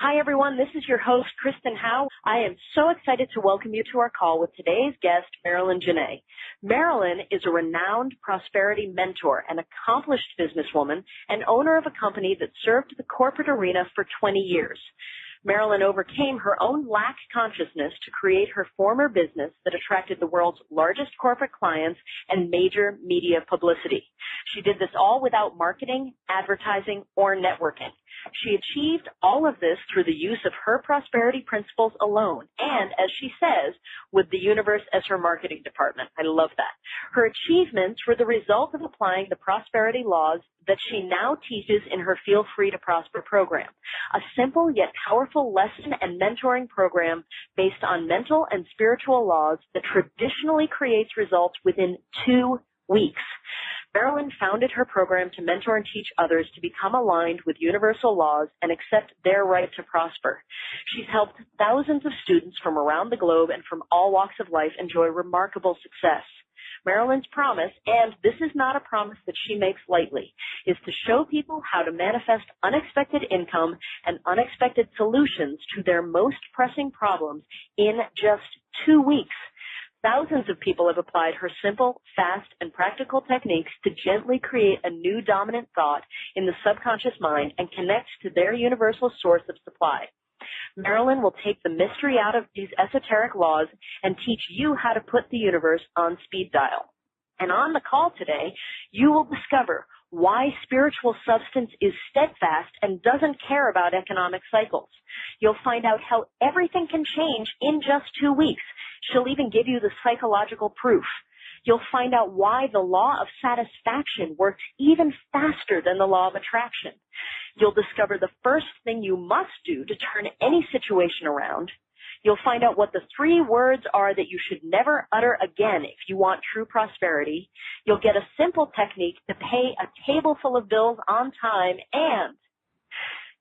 Hi, everyone. This is your host, Kristen Howe. I am so excited to welcome you to our call with today's guest, Marilyn Jenett. Marilyn is a renowned prosperity mentor, an accomplished businesswoman, and owner of a company that served the corporate arena for 20 years. Marilyn overcame her own lack consciousness to create her former business that attracted the world's largest corporate clients and major media publicity. She did this all without marketing, advertising, or networking. She achieved all of this through the use of her prosperity principles alone, and, as she says, with the universe as her marketing department. I love that. Her achievements were the result of applying the prosperity laws that she now teaches in her Feel Free to Prosper program, a simple yet powerful lesson and mentoring program based on mental and spiritual laws that traditionally creates results within 2 weeks. Marilyn founded her program to mentor and teach others to become aligned with universal laws and accept their right to prosper. She's helped thousands of students from around the globe and from all walks of life enjoy remarkable success. Marilyn's promise, and this is not a promise that she makes lightly, is to show people how to manifest unexpected income and unexpected solutions to their most pressing problems in just 2 weeks. Thousands of people have applied her simple, fast, and practical techniques to gently create a new dominant thought in the subconscious mind and connect to their universal source of supply. Marilyn will take the mystery out of these esoteric laws and teach you how to put the universe on speed dial. And on the call today, you will discover why spiritual substance is steadfast and doesn't care about economic cycles. You'll find out how everything can change in just 2 weeks. She'll even give you the psychological proof. You'll find out why the law of satisfaction works even faster than the law of attraction. You'll discover the first thing you must do to turn any situation around. You'll find out what the 3 words are that you should never utter again if you want true prosperity. You'll get a simple technique to pay a table full of bills on time, and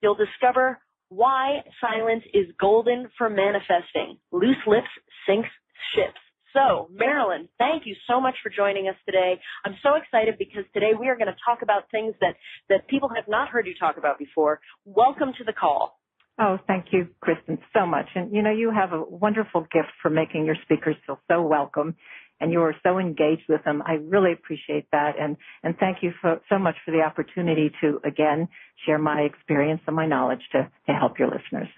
you'll discover why silence is golden for manifesting. Loose lips sinks ships. So, Marilyn, thank you so much for joining us today. I'm so excited because today we are going to talk about things that people have not heard you talk about before. Welcome to the call. Oh, thank you, Kristen, so much. And, you have a wonderful gift for making your speakers feel so welcome, and you are so engaged with them. I really appreciate that, and thank you so much for the opportunity to, again, share my experience and my knowledge to help your listeners.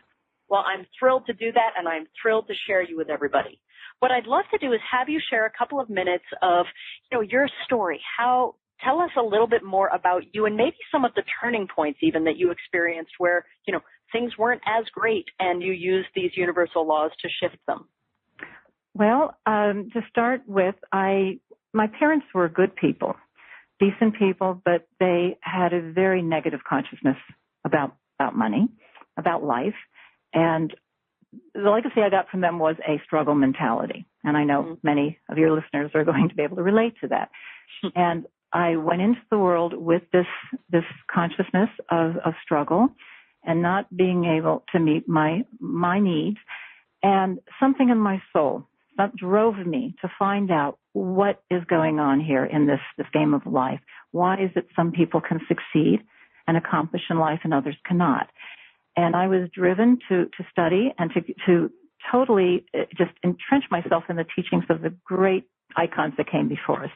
Well, I'm thrilled to do that, and I'm thrilled to share you with everybody. What I'd love to do is have you share a couple of minutes of, your story. Tell us a little bit more about you and maybe some of the turning points even that you experienced where, things weren't as great and you used these universal laws to shift them. Well, to start with, my parents were good people, decent people, but they had a very negative consciousness about money, about life. And the legacy I got from them was a struggle mentality. And I know many of your listeners are going to be able to relate to that. And I went into the world with this consciousness of struggle and not being able to meet my needs. And something in my soul that drove me to find out what is going on here in this game of life. Why is it some people can succeed and accomplish in life and others cannot? And I was driven to study and to totally just entrench myself in the teachings of the great icons that came before us,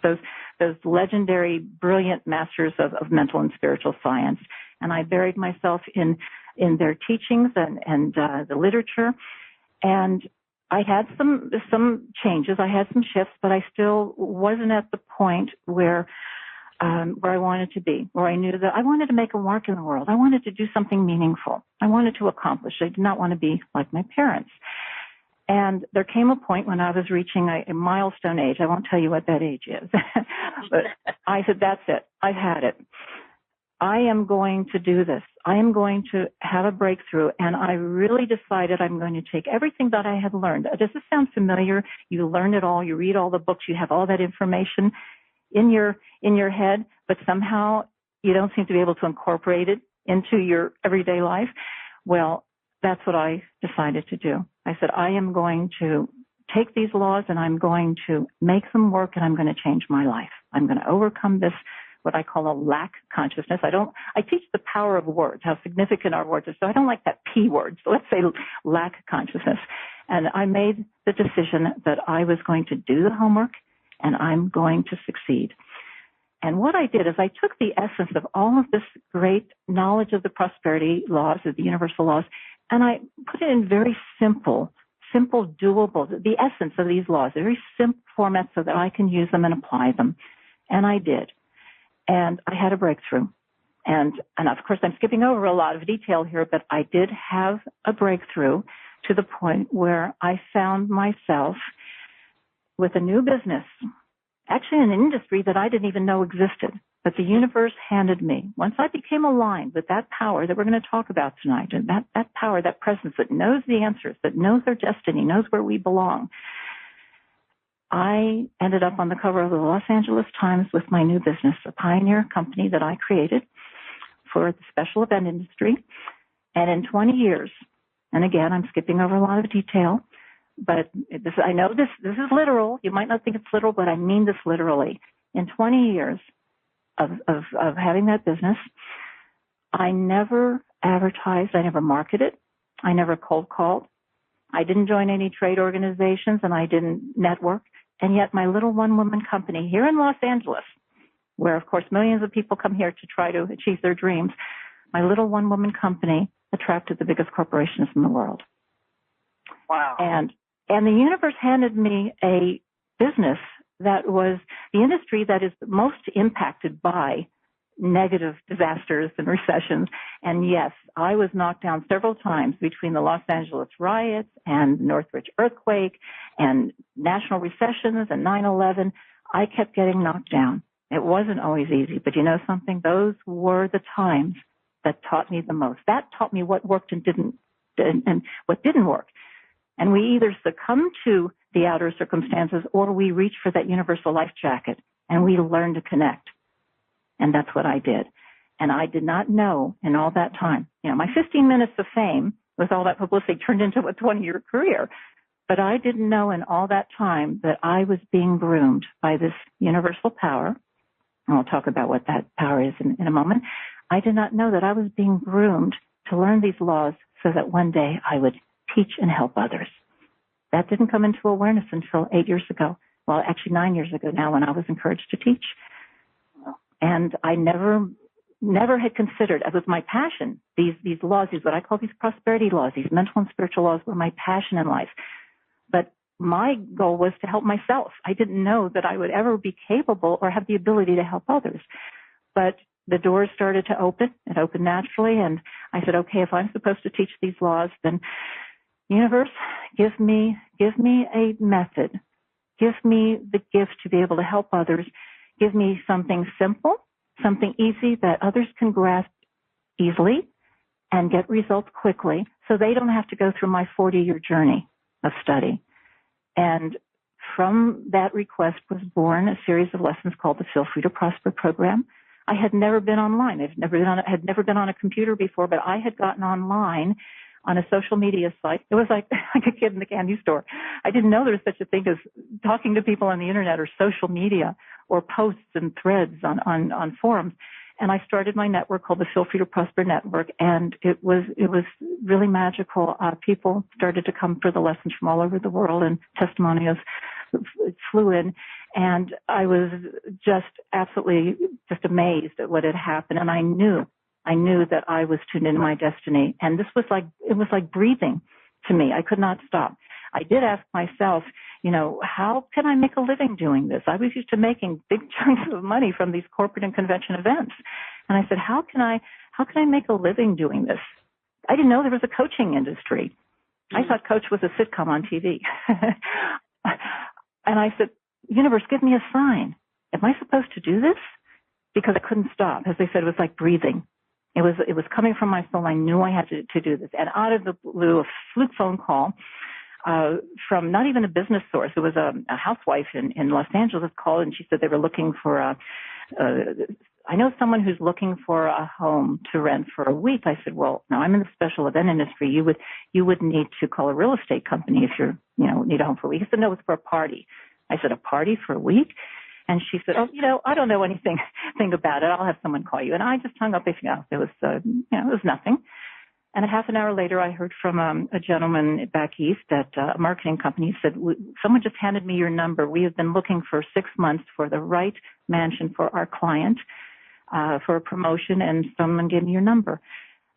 those legendary, brilliant masters of mental and spiritual science. And I buried myself in their teachings and the literature. And I had some changes. I had some shifts, but I still wasn't at the point where I wanted to be, where I knew that I wanted to make a mark in the world. I wanted to do something meaningful. I wanted to accomplish. I did not want to be like my parents. And there came a point when I was reaching a milestone age. I won't tell you what that age is. But I said, that's it. I've had it. I am going to do this. I am going to have a breakthrough. And I really decided I'm going to take everything that I had learned. Does this sound familiar? You learn it all. You read all the books. You have all that information in your head, but somehow you don't seem to be able to incorporate it into your everyday life. Well, that's what I decided to do. I said, I am going to take these laws and I'm going to make them work and I'm going to change my life. I'm going to overcome this what I call a lack consciousness. I teach the power of words, how significant our words are. So I don't like that P word. So let's say lack consciousness. And I made the decision that I was going to do the homework and I'm going to succeed. And what I did is I took the essence of all of this great knowledge of the prosperity laws, of the universal laws, and I put it in very simple, doable, the essence of these laws, very simple formats so that I can use them and apply them. And I did. And I had a breakthrough. And of course, I'm skipping over a lot of detail here, but I did have a breakthrough to the point where I found myself with a new business, actually in an industry that I didn't even know existed. But the universe handed me, once I became aligned with that power that we're going to talk about tonight, and that power, that presence that knows the answers, that knows our destiny, knows where we belong, I ended up on the cover of the Los Angeles Times with my new business, a pioneer company that I created for the special event industry. And in 20 years, and again, I'm skipping over a lot of detail, but I know this is literal. You might not think it's literal, but I mean this literally. In 20 years of having that business, I never advertised, I never marketed, I never cold called, I didn't join any trade organizations, and I didn't network. And yet my little one-woman company here in Los Angeles, where, of course, millions of people come here to try to achieve their dreams, my little one-woman company attracted the biggest corporations in the world. Wow. And the universe handed me a business that was the industry that is most impacted by negative disasters and recessions. And yes, I was knocked down several times between the Los Angeles riots and Northridge earthquake and national recessions and 9/11. I kept getting knocked down. It wasn't always easy, but you know something? Those were the times that taught me the most. That taught me what worked and what didn't work. And we either succumb to the outer circumstances or we reach for that universal life jacket and we learn to connect. And that's what I did. And I did not know in all that time, my 15 minutes of fame with all that publicity turned into a 20-year career. But I didn't know in all that time that I was being groomed by this universal power. And we'll talk about what that power is in a moment. I did not know that I was being groomed to learn these laws so that one day I would teach and help others. That didn't come into awareness until 8 years ago. Well, actually 9 years ago now when I was encouraged to teach. And I never had considered, as was my passion, these laws, what I call these prosperity laws, these mental and spiritual laws were my passion in life. But my goal was to help myself. I didn't know that I would ever be capable or have the ability to help others. But the doors started to open. It opened naturally. And I said, okay, if I'm supposed to teach these laws, then universe, give me a method. Give me the gift to be able to help others. Give me something simple, something easy that others can grasp easily and get results quickly so they don't have to go through my 40-year journey of study. And from that request was born a series of lessons called the Feel Free to Prosper program. I had never been online. Had never been on a computer before, but I had gotten online on a social media site. It was like a kid in the candy store. I didn't know there was such a thing as talking to people on the internet or social media or posts and threads on forums. And I started my network called the Feel Free to Prosper Network, and it was really magical. People started to come for the lessons from all over the world, and testimonials flew in. And I was just absolutely just amazed at what had happened. And I knew that I was tuned into my destiny. And it was like breathing to me. I could not stop. I did ask myself, how can I make a living doing this? I was used to making big chunks of money from these corporate and convention events. And I said, how can I make a living doing this? I didn't know there was a coaching industry. I thought Coach was a sitcom on TV. And I said, universe, give me a sign. Am I supposed to do this? Because I couldn't stop. As I said, it was like breathing. It was coming from my soul. I knew I had to do this. And out of the blue, a fluke phone call from not even a business source. It was a housewife in Los Angeles called, and she said they were looking for I know someone who's looking for a home to rent for a week. I said, well, no, I'm in the special event industry. You would need to call a real estate company if you need a home for a week. He said, no, it's for a party. I said, a party for a week? And she said, oh, I don't know anything about it. I'll have someone call you. And I just hung up. It was, it was nothing. And a half an hour later, I heard from a gentleman back east at a marketing company. He said, someone just handed me your number. We have been looking for 6 months for the right mansion for our client for a promotion, and someone gave me your number.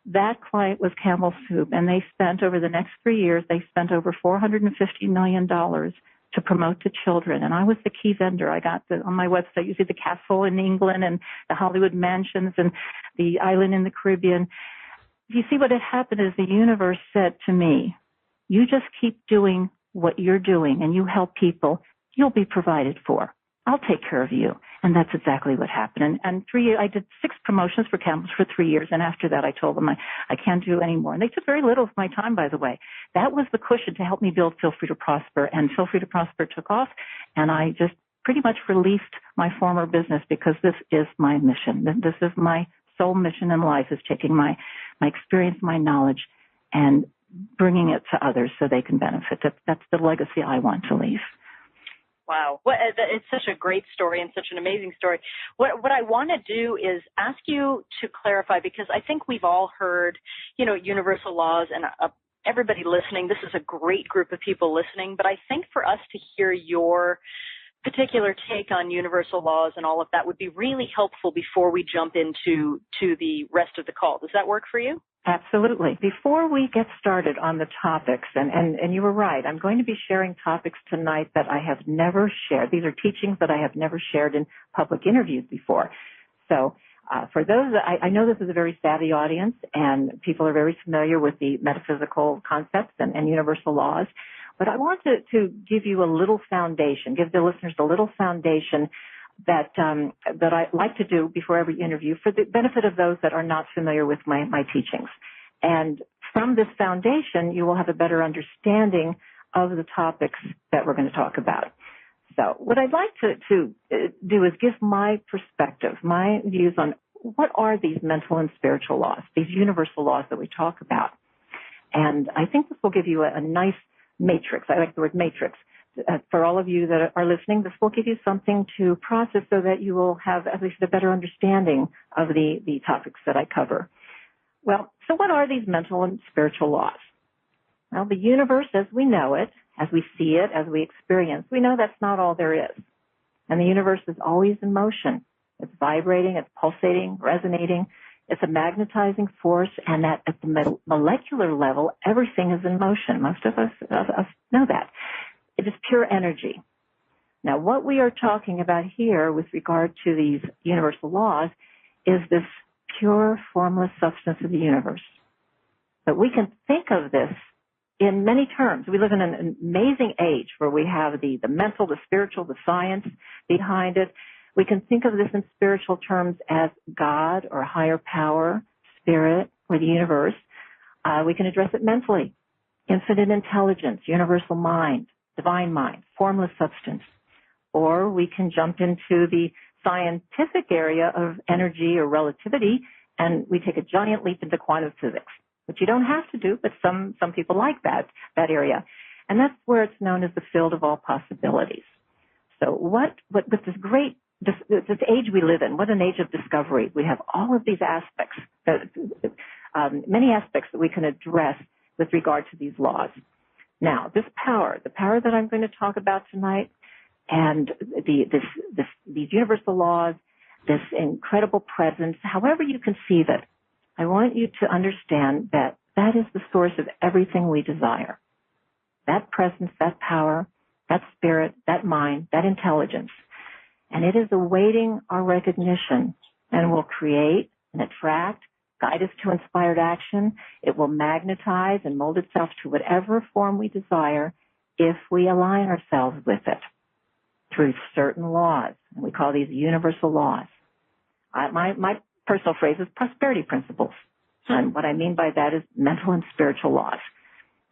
That client was Campbell Soup, and they spent over the next 3 years, they spent over $450 million to promote to children. And I was the key vendor. I got on my website, you see the castle in England and the Hollywood mansions and the island in the Caribbean. You see what had happened is the universe said to me, you just keep doing what you're doing and you help people, you'll be provided for. I'll take care of you. And that's exactly what happened. And 3 years, I did 6 promotions for Campbell's for 3 years. And after that, I told them I can't do any more. And they took very little of my time, by the way. That was the cushion to help me build Feel Free to Prosper. And Feel Free to Prosper took off. And I just pretty much released my former business because this is my mission. This is my sole mission in life, is taking my experience, my knowledge, and bringing it to others so they can benefit. That's the legacy I want to leave. Wow. Well, it's such a great story and such an amazing story. What I want to do is ask you to clarify, because I think we've all heard, universal laws, and everybody listening, this is a great group of people listening, but I think for us to hear your particular take on universal laws and all of that would be really helpful before we jump into the rest of the call. Does that work for you? Absolutely. Before we get started on the topics, and you were right, I'm going to be sharing topics tonight that I have never shared. These are teachings that I have never shared in public interviews before. So for those, I know this is a very savvy audience, and people are very familiar with the metaphysical concepts and universal laws. But I want to give you a little foundation, give the listeners a little foundation that I like to do before every interview for the benefit of those that are not familiar with my teachings. And from this foundation, you will have a better understanding of the topics that we're going to talk about. So what I'd like to do is give my perspective, my views on what are these mental and spiritual laws, these universal laws that we talk about. And I think this will give you a nice matrix. I like the word matrix. For all of you that are listening, this will give you something to process so that you will have at least a better understanding of the topics that I cover. Well, so what are these mental and spiritual laws? Well, the universe as we know it, as we see it, as we experience, we know that's not all there is. And the universe is always in motion. It's vibrating, it's pulsating, resonating. It's a magnetizing force, and that at the molecular level, everything is in motion. Most of us know that. It is pure energy. Now, what we are talking about here with regard to these universal laws is this pure, formless substance of the universe. But we can think of this in many terms. We live in an amazing age where we have the mental, the spiritual, the science behind it. We can think of this in spiritual terms as God or higher power, spirit, or the universe. We can address it mentally. Infinite intelligence, universal mind, divine mind, formless substance. Or we can jump into the scientific area of energy or relativity, and we take a giant leap into quantum physics, which you don't have to do, but some people like that area. And that's where it's known as the field of all possibilities. So what with this great this age we live in, what an age of discovery. We have all of these aspects, many aspects that we can address with regard to these laws. Now, this power, the power that I'm going to talk about tonight, and these universal laws, this incredible presence, however you conceive it, I want you to understand that that is the source of everything we desire. That presence, that power, that spirit, that mind, that intelligence. And it is awaiting our recognition and will create and attract, guide us to inspired action. It will magnetize and mold itself to whatever form we desire if we align ourselves with it through certain laws. And we call these universal laws. My personal phrase is prosperity principles. And what I mean by that is mental and spiritual laws.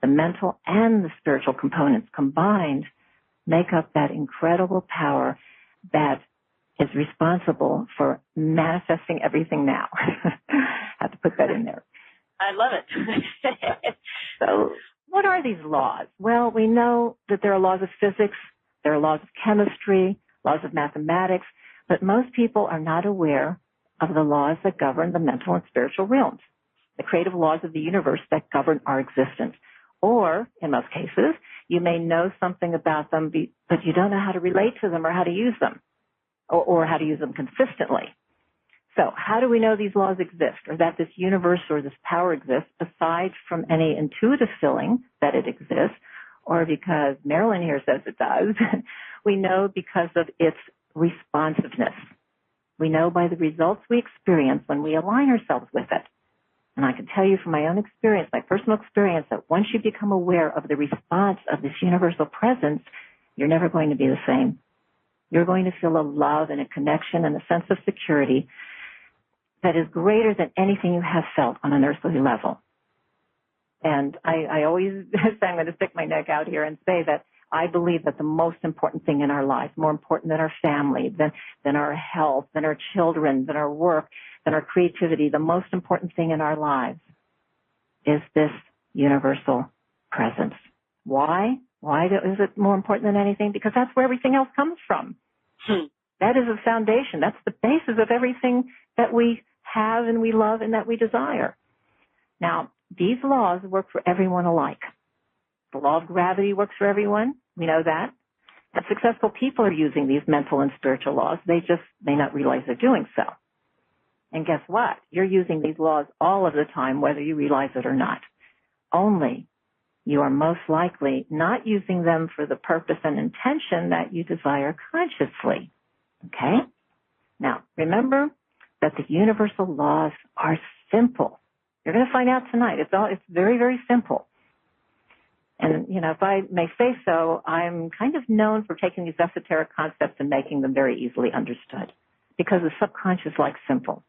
The mental and the spiritual components combined make up that incredible power that is responsible for manifesting everything now. I have to put that in there. I love it. So what are these laws? Well, we know that there are laws of physics, there are laws of chemistry, laws of mathematics, but most people are not aware of the laws that govern the mental and spiritual realms, the creative laws of the universe that govern our existence. Or, in most cases, you may know something about them, but you don't know how to relate to them or how to use them, or how to use them consistently. So how do we know these laws exist, or that this universe or this power exists, aside from any intuitive feeling that it exists, or because Marilyn here says it does? We know because of its responsiveness. We know by the results we experience when we align ourselves with it. And I can tell you from my own experience, my personal experience, that once you become aware of the response of this universal presence, you're never going to be the same. You're going to feel a love and a connection and a sense of security that is greater than anything you have felt on an earthly level. And I always say, I'm going to stick my neck out here and say that I believe that the most important thing in our lives, more important than our family, than our health, than our children, than our work, than our creativity, the most important thing in our lives is this universal presence. Why? Why is it more important than anything? Because that's where everything else comes from. That is the foundation. That's the basis of everything that we have and we love and that we desire. Now, these laws work for everyone alike. The law of gravity works for everyone. We know that. And successful people are using these mental and spiritual laws. They just may not realize they're doing so. And guess what? You're using these laws all of the time, whether you realize it or not. Only you are most likely not using them for the purpose and intention that you desire consciously. Okay? Now, remember that the universal laws are simple. You're going to find out tonight. It's very, very simple. And, if I may say so, I'm kind of known for taking these esoteric concepts and making them very easily understood, because the subconscious likes simple.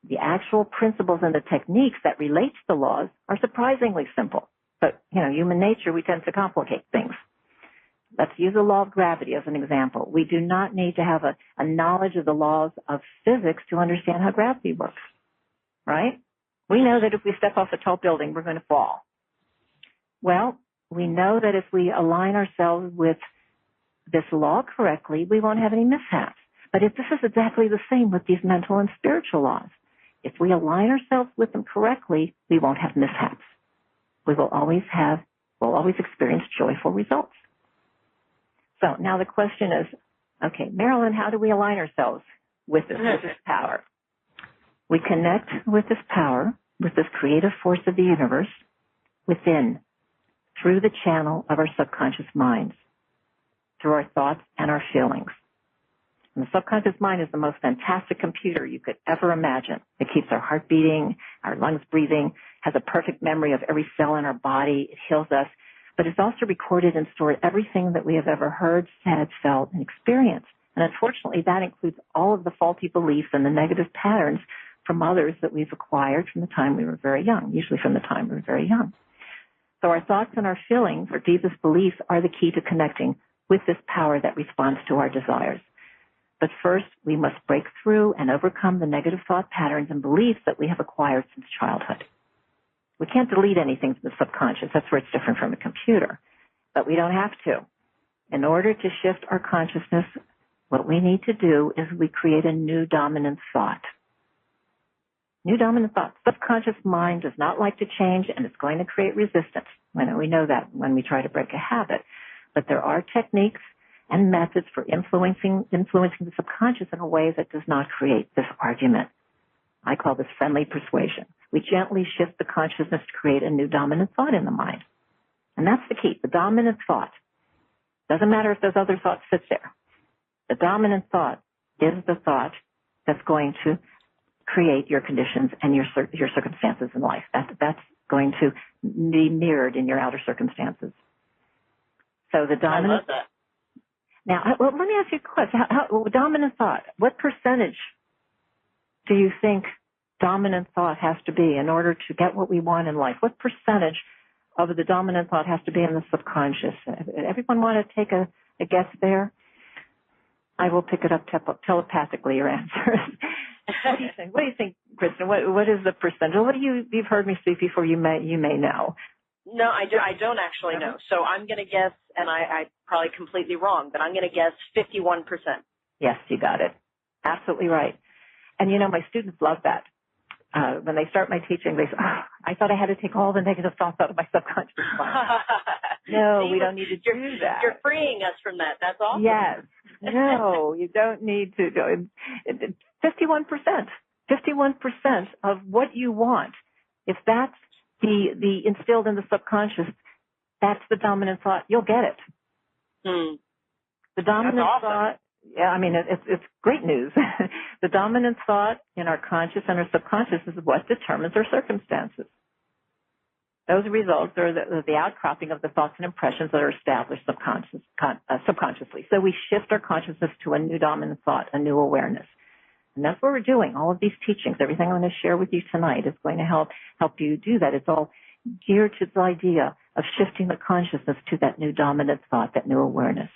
The actual principles and the techniques that relate to the laws are surprisingly simple. But, human nature, we tend to complicate things. Let's use the law of gravity as an example. We do not need to have a knowledge of the laws of physics to understand how gravity works, right? We know that if we step off a tall building, we're going to fall. Well, we know that if we align ourselves with this law correctly, we won't have any mishaps. But if this is exactly the same with these mental and spiritual laws, if we align ourselves with them correctly, we won't have mishaps. We'll always experience joyful results. So now the question is, okay, Marilyn, how do we align ourselves with this power? We connect with this power, with this creative force of the universe within, through the channel of our subconscious minds, through our thoughts and our feelings. And the subconscious mind is the most fantastic computer you could ever imagine. It keeps our heart beating, our lungs breathing, has a perfect memory of every cell in our body. It heals us. But it's also recorded and stored everything that we have ever heard, said, felt, and experienced. And unfortunately, that includes all of the faulty beliefs and the negative patterns from others that we've acquired from the time we were very young, usually from the time we were very young. So our thoughts and our feelings, our deepest beliefs, are the key to connecting with this power that responds to our desires. But first, we must break through and overcome the negative thought patterns and beliefs that we have acquired since childhood. We can't delete anything from the subconscious. That's where it's different from a computer. But we don't have to. In order to shift our consciousness, what we need to do is we create a new dominant thought. New dominant thought. Subconscious mind does not like to change, and it's going to create resistance. We know that when we try to break a habit. But there are techniques and methods for influencing the subconscious in a way that does not create this argument. I call this friendly persuasion. We gently shift the consciousness to create a new dominant thought in the mind. And that's the key, the dominant thought. Doesn't matter if those other thoughts sit there. The dominant thought is the thought that's going to create your conditions and your circumstances in life. That's going to be mirrored in your outer circumstances. So the dominant. I love that. Now, let me ask you a question. Dominant thought, what percentage do you think dominant thought has to be in order to get what we want in life? What percentage of the dominant thought has to be in the subconscious? Everyone want to take a guess there? I will pick it up telepathically, your answers. What do you think? What do you think, Kristen? What is the percentage? You've heard me speak before. You may know. No, I don't actually know. So I'm going to guess, and I probably completely wrong, but I'm going to guess 51%. Yes, you got it. Absolutely right. And, my students love that. When they start my teaching, they say, I thought I had to take all the negative thoughts out of my subconscious mind. No, we don't need to do that. You're freeing us from that. That's awesome. Yes. No, you don't need to. 51%. 51% of what you want, if that's the instilled in the subconscious, that's the dominant thought. You'll get it. The dominant thought, it's great news. The dominant thought in our conscious and our subconscious is what determines our circumstances. Those results are the outcropping of the thoughts and impressions that are established subconsciously. So we shift our consciousness to a new dominant thought, a new awareness. And that's what we're doing. All of these teachings, everything I'm going to share with you tonight is going to help you do that. It's all geared to the idea of shifting the consciousness to that new dominant thought, that new awareness.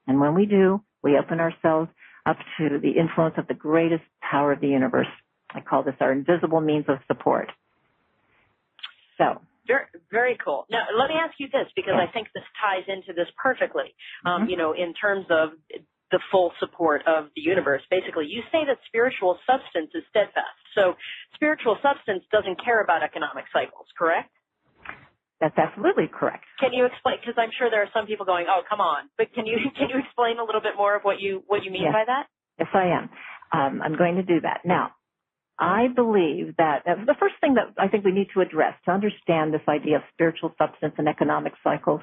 And when we do, we open ourselves up to the influence of the greatest power of the universe. I call this our invisible means of support. So. Very, very cool. Now, let me ask you this, because I think this ties into this perfectly, in terms of the full support of the universe. Basically, you say that spiritual substance is steadfast. So spiritual substance doesn't care about economic cycles, correct? That's absolutely correct. Can you explain? Because I'm sure there are some people going, "Oh, come on!" But can you explain a little bit more of what you mean by that? Yes, I am. I'm going to do that now. I believe that the first thing that I think we need to address to understand this idea of spiritual substance and economic cycles,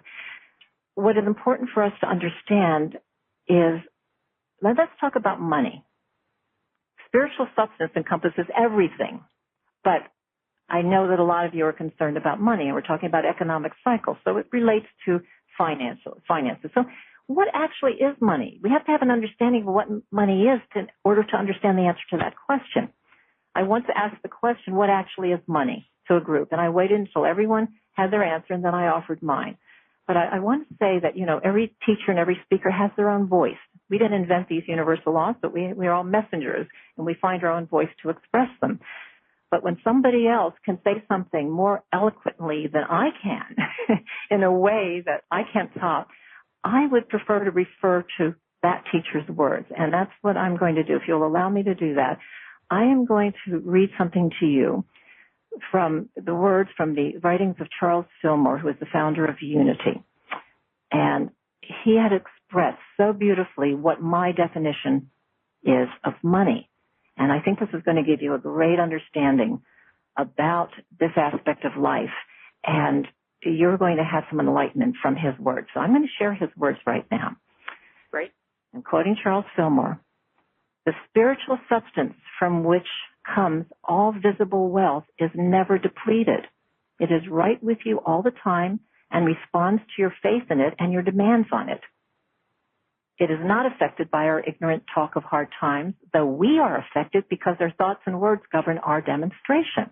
what is important for us to understand is, let's talk about money. Spiritual substance encompasses everything, but I know that a lot of you are concerned about money, and we're talking about economic cycles, so it relates to finances. So what actually is money? We have to have an understanding of what money is in order to understand the answer to that question. I once asked the question, what actually is money, to a group, and I waited until everyone had their answer, and then I offered mine. But I want to say that, every teacher and every speaker has their own voice. We didn't invent these universal laws, but we are all messengers, and we find our own voice to express them. But when somebody else can say something more eloquently than I can, in a way that I can't top, I would prefer to refer to that teacher's words, and that's what I'm going to do. If you'll allow me to do that, I am going to read something to you from the words from the writings of Charles Fillmore, who is the founder of Unity. And he had expressed so beautifully what my definition is of money. And I think this is going to give you a great understanding about this aspect of life. And you're going to have some enlightenment from his words. So I'm going to share his words right now. Great. I'm quoting Charles Fillmore. The spiritual substance from which comes all visible wealth is never depleted. It is right with you all the time and responds to your faith in it and your demands on it. It is not affected by our ignorant talk of hard times, though we are affected because our thoughts and words govern our demonstration.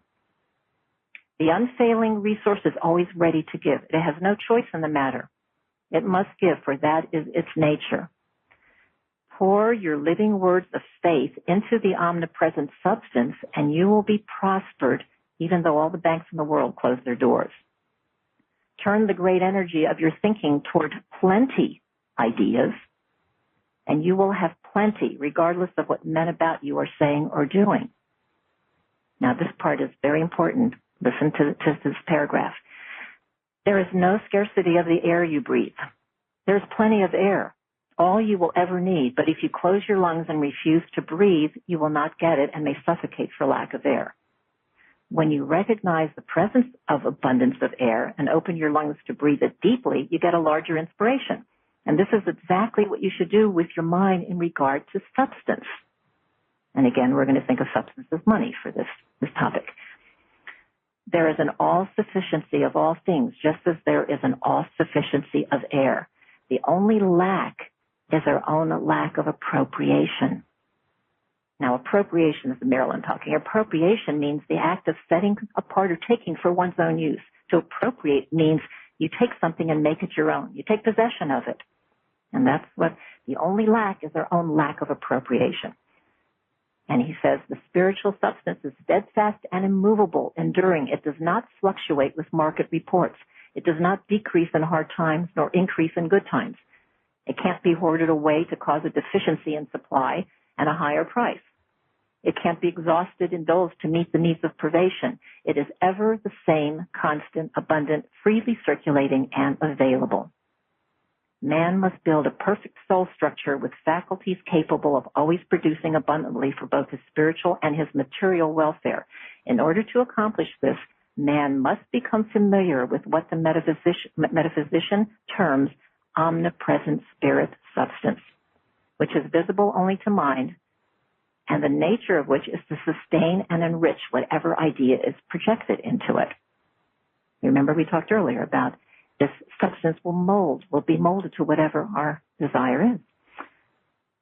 The unfailing resource is always ready to give. It has no choice in the matter. It must give, for that is its nature. Pour your living words of faith into the omnipresent substance, and you will be prospered, even though all the banks in the world close their doors. Turn the great energy of your thinking toward plenty ideas, and you will have plenty, regardless of what men about you are saying or doing. Now, this part is very important. Listen to this paragraph. There is no scarcity of the air you breathe. There is plenty of air, all you will ever need, but if you close your lungs and refuse to breathe, you will not get it and may suffocate for lack of air. When you recognize the presence of abundance of air and open your lungs to breathe it deeply, you get a larger inspiration. And this is exactly what you should do with your mind in regard to substance. And again, we're going to think of substance as money for this topic. There is an all-sufficiency of all things, just as there is an all-sufficiency of air. The only lack is our own lack of appropriation. Now, appropriation is Marilyn talking. Appropriation means the act of setting apart or taking for one's own use. To appropriate means you take something and make it your own. You take possession of it. And that's what the only lack is, our own lack of appropriation. And he says the spiritual substance is steadfast and immovable, enduring. It does not fluctuate with market reports. It does not decrease in hard times nor increase in good times. It can't be hoarded away to cause a deficiency in supply and a higher price. It can't be exhausted, indulged to meet the needs of privation. It is ever the same, constant, abundant, freely circulating, and available. Man must build a perfect soul structure with faculties capable of always producing abundantly for both his spiritual and his material welfare. In order to accomplish this, man must become familiar with what the metaphysician terms omnipresent spirit substance, which is visible only to mind, and the nature of which is to sustain and enrich whatever idea is projected into it. Remember we talked earlier about this substance will be molded to whatever our desire is.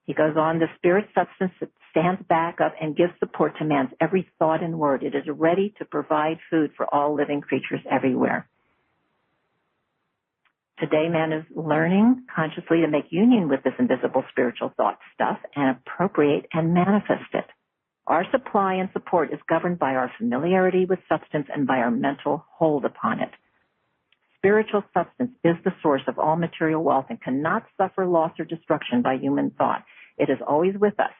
He goes on, the spirit substance that stands back up and gives support to man's every thought and word. It is ready to provide food for all living creatures everywhere. Today, man is learning consciously to make union with this invisible spiritual thought stuff and appropriate and manifest it. Our supply and support is governed by our familiarity with substance and by our mental hold upon it. Spiritual substance is the source of all material wealth and cannot suffer loss or destruction by human thought. It is always with us,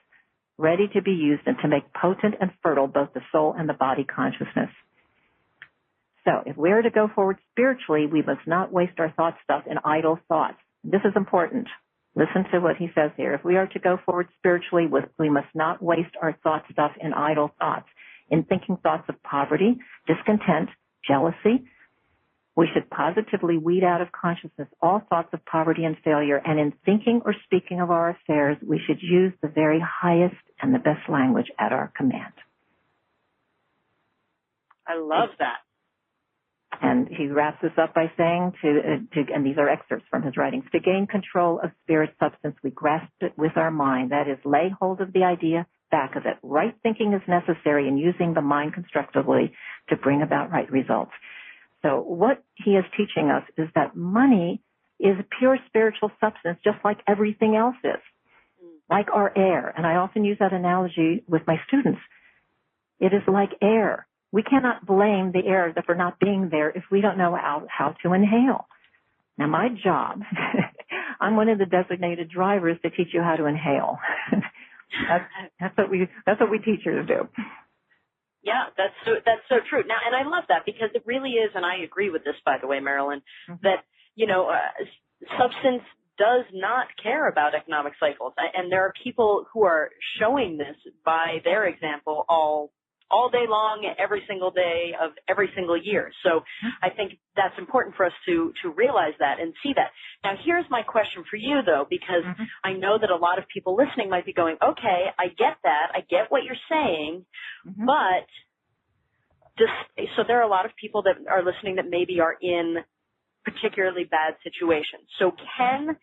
ready to be used and to make potent and fertile both the soul and the body consciousness. So if we are to go forward spiritually, we must not waste our thought stuff in idle thoughts. This is important. Listen to what he says here. If we are to go forward spiritually, we must not waste our thought stuff in idle thoughts, in thinking thoughts of poverty, discontent, jealousy. We should positively weed out of consciousness all thoughts of poverty and failure, and in thinking or speaking of our affairs, we should use the very highest and the best language at our command. I love that. And he wraps this up by saying, and these are excerpts from his writings, to gain control of spirit substance, we grasp it with our mind. That is, lay hold of the idea, back of it. Right thinking is necessary in using the mind constructively to bring about right results. So what he is teaching us is that money is a pure spiritual substance, just like everything else is, like our air. And I often use that analogy with my students. It is like air. We cannot blame the air for not being there if we don't know how to inhale. Now, my job, I'm one of the designated drivers to teach you how to inhale. That's what we teachers do. Yeah, that's so true. Now, and I love that because it really is, and I agree with this, by the way, Marilyn, that, substance does not care about economic cycles. And there are people who are showing this by their example all day long, every single day of every single year. So I think that's important for us to realize that and see that. Now, here's my question for you, though, because I know that a lot of people listening might be going, okay, I get that. I get what you're saying, but so there are a lot of people that are listening that maybe are in particularly bad situations. So can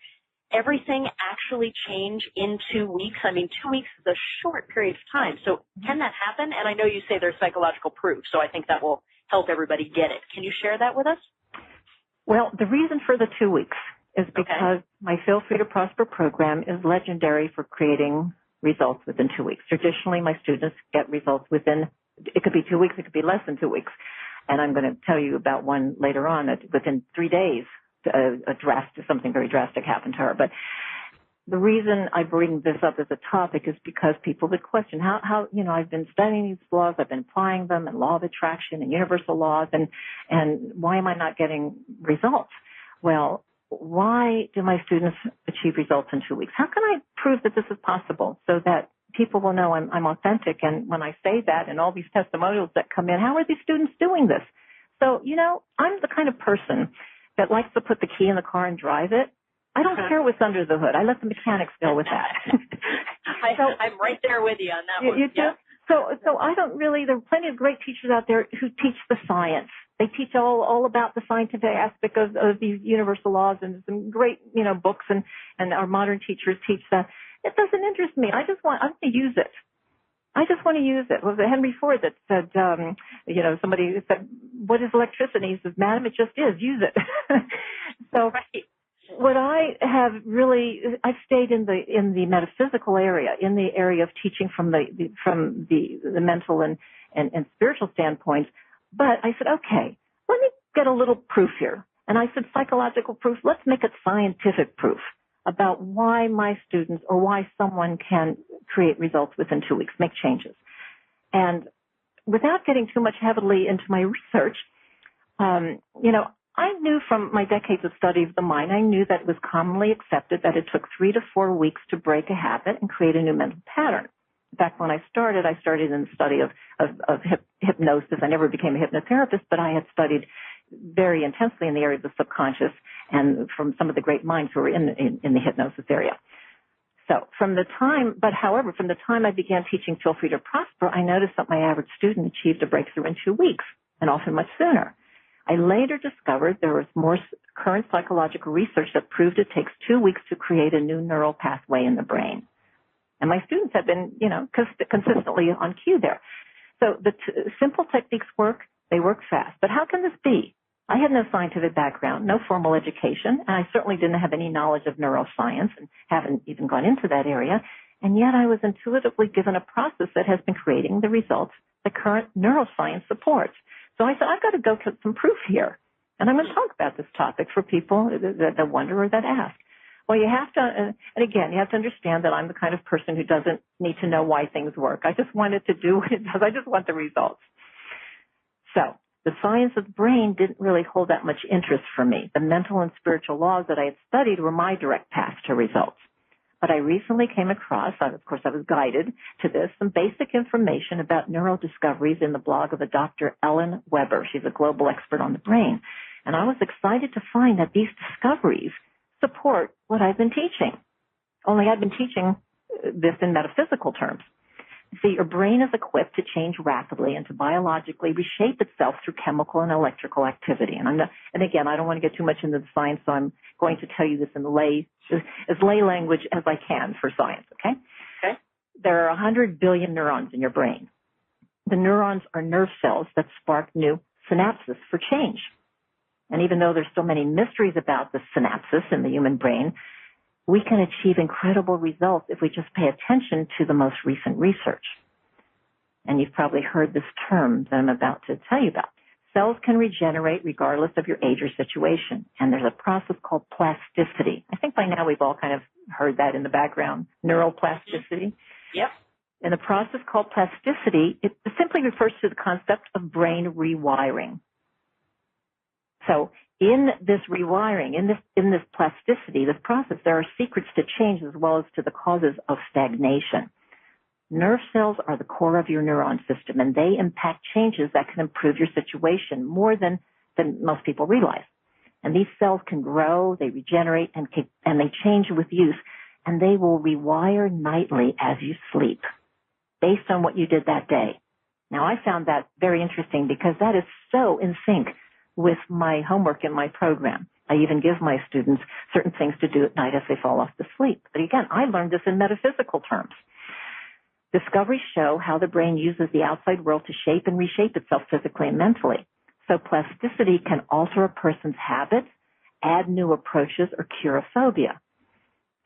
everything actually change in 2 weeks? I mean, 2 weeks is a short period of time. So can that happen? And I know you say there's psychological proof, so I think that will help everybody get it. Can you share that with us? Well, the reason for the 2 weeks is because my Feel Free to Prosper program is legendary for creating results within 2 weeks. Traditionally, my students get results it could be 2 weeks, it could be less than 2 weeks. And I'm going to tell you about one later on that within 3 days, something very drastic happened to her. But the reason I bring this up as a topic is because people would question how I've been studying these laws, I've been applying them, and law of attraction and universal laws, and why am I not getting results? Well, why do my students achieve results in 2 weeks? How can I prove that this is possible so that people will know I'm authentic? And when I say that and all these testimonials that come in, how are these students doing this? So, I'm the kind of person that likes to put the key in the car and drive it. I don't care what's under the hood. I let the mechanics deal with that. I'm right there with you on that one. You do? So I don't really, there are plenty of great teachers out there who teach the science. They teach all about the scientific aspect of these universal laws, and some great, books, and our modern teachers teach that. It doesn't interest me. I want to use it. I just want to use it. Was it Henry Ford that said, somebody said, what is electricity? He says, madam, it just is. Use it. So what I have really, I've stayed in the metaphysical area, in the area of teaching from the mental and spiritual standpoints. But I said, okay, let me get a little proof here. And I said, psychological proof, let's make it scientific proof about why my students or why someone can create results within 2 weeks, make changes. And without getting too much heavily into my research, I knew from my decades of study of the mind, I knew that it was commonly accepted that it took 3 to 4 weeks to break a habit and create a new mental pattern. In fact, when I started in the study of hypnosis. I never became a hypnotherapist, but I had studied very intensely in the area of the subconscious and from some of the great minds who were in the hypnosis area. So from the time I began teaching Feel Free to Prosper, I noticed that my average student achieved a breakthrough in 2 weeks, and often much sooner. I later discovered there was more current psychological research that proved it takes 2 weeks to create a new neural pathway in the brain. And my students have been, consistently on cue there. So the simple techniques work, they work fast. But how can this be? I had no scientific background, no formal education, and I certainly didn't have any knowledge of neuroscience and haven't even gone into that area. And yet I was intuitively given a process that has been creating the results that current neuroscience supports. So I said, I've got to go get some proof here. And I'm going to talk about this topic for people that wonder or that ask. Well, you have to, and again, you have to understand that I'm the kind of person who doesn't need to know why things work. I just wanted to do what it does. I just want the results. So the science of the brain didn't really hold that much interest for me. The mental and spiritual laws that I had studied were my direct path to results. But I recently came across, of course I was guided to this, some basic information about neural discoveries in the blog of a Dr. Ellen Weber. She's a global expert on the brain. And I was excited to find that these discoveries support what I've been teaching. Only I've been teaching this in metaphysical terms. See, your brain is equipped to change rapidly and to biologically reshape itself through chemical and electrical activity. And again, I don't want to get too much into the science, so I'm going to tell you this in as lay language as I can for science, okay? Okay. There are 100 billion neurons in your brain. The neurons are nerve cells that spark new synapses for change. And even though there's so many mysteries about the synapses in the human brain, we can achieve incredible results if we just pay attention to the most recent research. And you've probably heard this term that I'm about to tell you about. Cells can regenerate regardless of your age or situation. And there's a process called plasticity. I think by now we've all kind of heard that in the background, neuroplasticity. Yep. And the process called plasticity, it simply refers to the concept of brain rewiring. So in this rewiring, in this plasticity, this process, there are secrets to change as well as to the causes of stagnation. Nerve cells are the core of your neuron system, and they impact changes that can improve your situation more than most people realize. And these cells can grow, they regenerate, and they change with use, and they will rewire nightly as you sleep based on what you did that day. Now, I found that very interesting because that is so in sync with my homework in my program. I even give my students certain things to do at night as they fall off to sleep. But again, I learned this in metaphysical terms. Discoveries show how the brain uses the outside world to shape and reshape itself physically and mentally. So plasticity can alter a person's habits, add new approaches, or cure a phobia.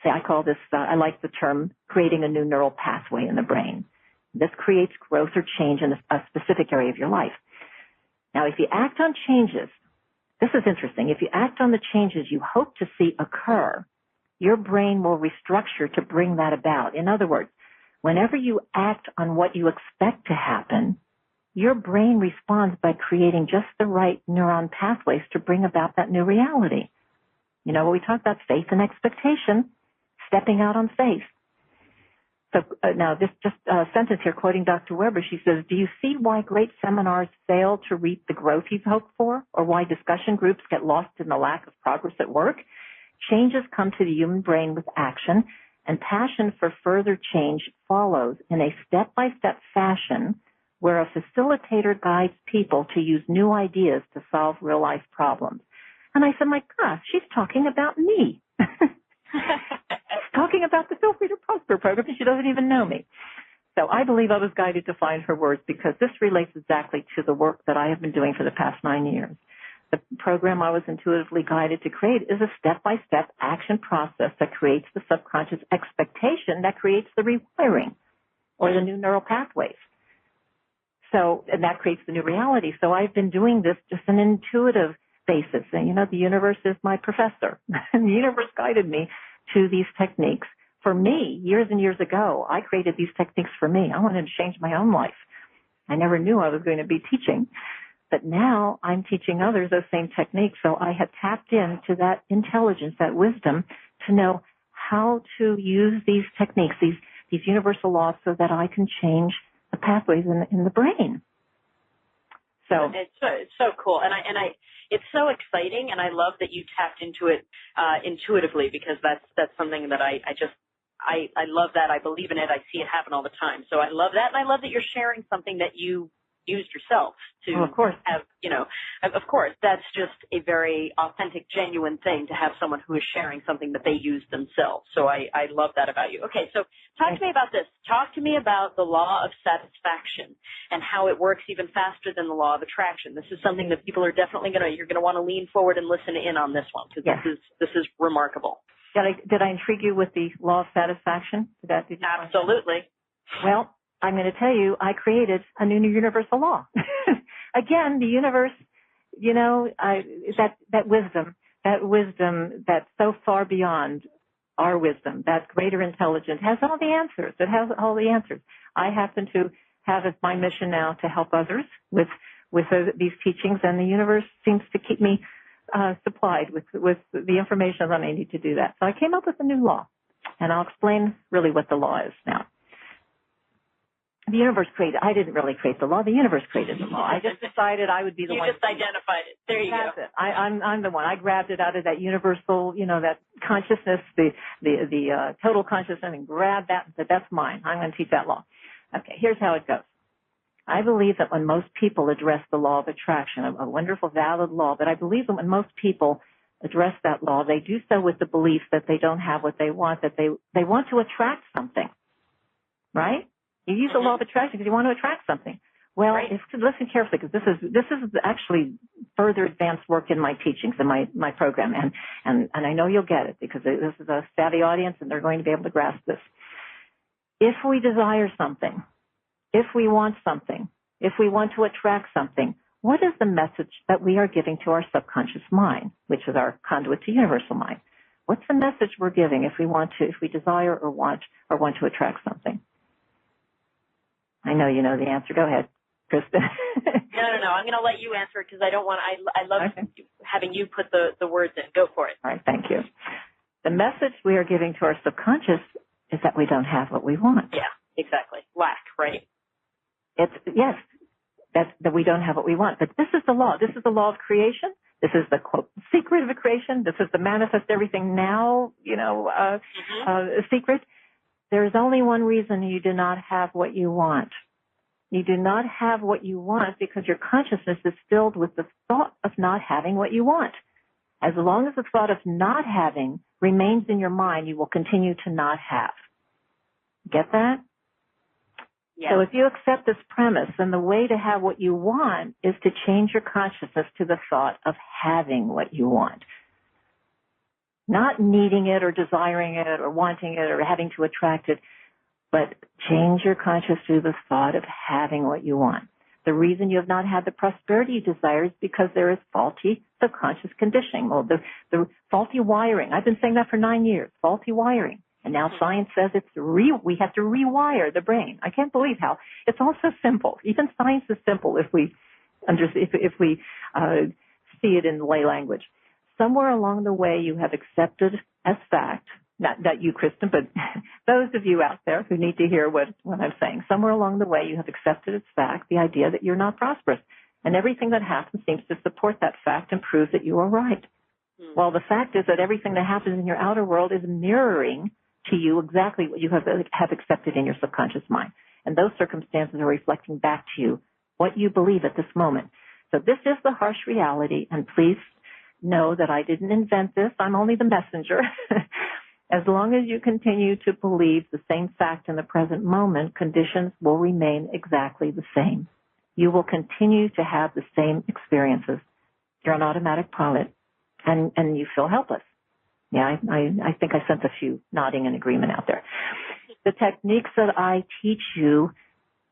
See, I call this, I like the term, creating a new neural pathway in the brain. This creates growth or change in a specific area of your life. Now, if you act on changes, this is interesting. If you act on the changes you hope to see occur, your brain will restructure to bring that about. In other words, whenever you act on what you expect to happen, your brain responds by creating just the right neuron pathways to bring about that new reality. You know, when we talk about faith and expectation, stepping out on faith. So now this just a sentence here quoting Dr. Weber, she says, do you see why great seminars fail to reap the growth you've hoped for, or why discussion groups get lost in the lack of progress at work? Changes come to the human brain with action, and passion for further change follows in a step-by-step fashion where a facilitator guides people to use new ideas to solve real-life problems. And I said, my gosh, she's talking about me. She's talking about the Feel Free to Prosper program, and she doesn't even know me. So I believe I was guided to find her words because this relates exactly to the work that I have been doing for the past 9 years. The program I was intuitively guided to create is a step-by-step action process that creates the subconscious expectation that creates the rewiring or the new neural pathways. So, and that creates the new reality. So I've been doing this just an intuitive basis. And, the universe is my professor. And the universe guided me to these techniques. For me, years and years ago, I created these techniques for me. I wanted to change my own life. I never knew I was going to be teaching. But now I'm teaching others those same techniques. So I have tapped into that intelligence, that wisdom, to know how to use these techniques, these universal laws, so that I can change the pathways in the brain. So it's so cool, and it's so exciting, and I love that you tapped into it intuitively, because that's something that I love that. I believe in it. I see it happen all the time. So I love that, and I love that you're sharing something that you used yourself to of course. Have, of course, that's just a very authentic, genuine thing to have someone who is sharing something that they used themselves. So I love that about you. Okay, so talk to me about this. Talk to me about the law of satisfaction and how it works even faster than the law of attraction. This is something that people are definitely you're going to want to lean forward and listen in on this one, because yes. this is remarkable. Did I intrigue you with the law of satisfaction? Absolutely. Well, I'm going to tell you, I created a new universal law. Again, the universe, that wisdom that's so far beyond our wisdom, that greater intelligence, has all the answers. It has all the answers. I happen to have as my mission now to help others with these teachings, and the universe seems to keep me supplied with the information that I need to do that. So I came up with a new law, and I'll explain really what the law is now. The universe I didn't really create the law. The universe created the law. I just decided I would be the one. You just identified it. There you That's go. It. I'm the one. I grabbed it out of that universal, that consciousness, the total consciousness, and grabbed that and said, that's mine. I'm going to teach that law. Okay, here's how it goes. I believe that when most people address the law of attraction, a wonderful, valid law, but I believe that when most people address that law, they do so with the belief that they don't have what they want, that they want to attract something, right? You use the law of attraction because you want to attract something. Well, right. Listen carefully, because this is actually further advanced work in my teachings and my program, and I know you'll get it, because this is a savvy audience and they're going to be able to grasp this. If we desire something, if we want something, if we want to attract something, what is the message that we are giving to our subconscious mind, which is our conduit to universal mind? What's the message we're giving if we desire or want to attract something? I know you know the answer. Go ahead, Kristen. No. I'm going to let you answer it, because I love having you put the words in. Go for it. All right, thank you. The message we are giving to our subconscious is that we don't have what we want. Yeah, exactly. Lack, right? Yes, that we don't have what we want. But this is the law. This is the law of creation. This is the, quote, secret of creation. This is the manifest everything now, secret. There is only one reason you do not have what you want. You do not have what you want because your consciousness is filled with the thought of not having what you want. As long as the thought of not having remains in your mind, you will continue to not have. Get that? Yes. So if you accept this premise, then the way to have what you want is to change your consciousness to the thought of having what you want. Not needing it or desiring it or wanting it or having to attract it, but change your consciousness to the thought of having what you want. The reason you have not had the prosperity you desire is because there is faulty subconscious conditioning. Well, the faulty wiring. I've been saying that for 9 years, faulty wiring. And now science says we have to rewire the brain. I can't believe how it's all so simple. Even science is simple if we see it in lay language. Somewhere along the way, you have accepted as fact, not you, Kristen, but those of you out there who need to hear what I'm saying. Somewhere along the way, you have accepted as fact the idea that you're not prosperous. And everything that happens seems to support that fact and prove that you are right. Well, the fact is that everything that happens in your outer world is mirroring to you exactly what you have accepted in your subconscious mind. And those circumstances are reflecting back to you what you believe at this moment. So this is the harsh reality, and please know that I didn't invent this. I'm only the messenger. As long as you continue to believe the same fact in the present moment, conditions will remain exactly the same. You will continue to have the same experiences. You're on automatic pilot, and you feel helpless. Yeah, I think I sent a few nodding in agreement out there. The techniques that I teach you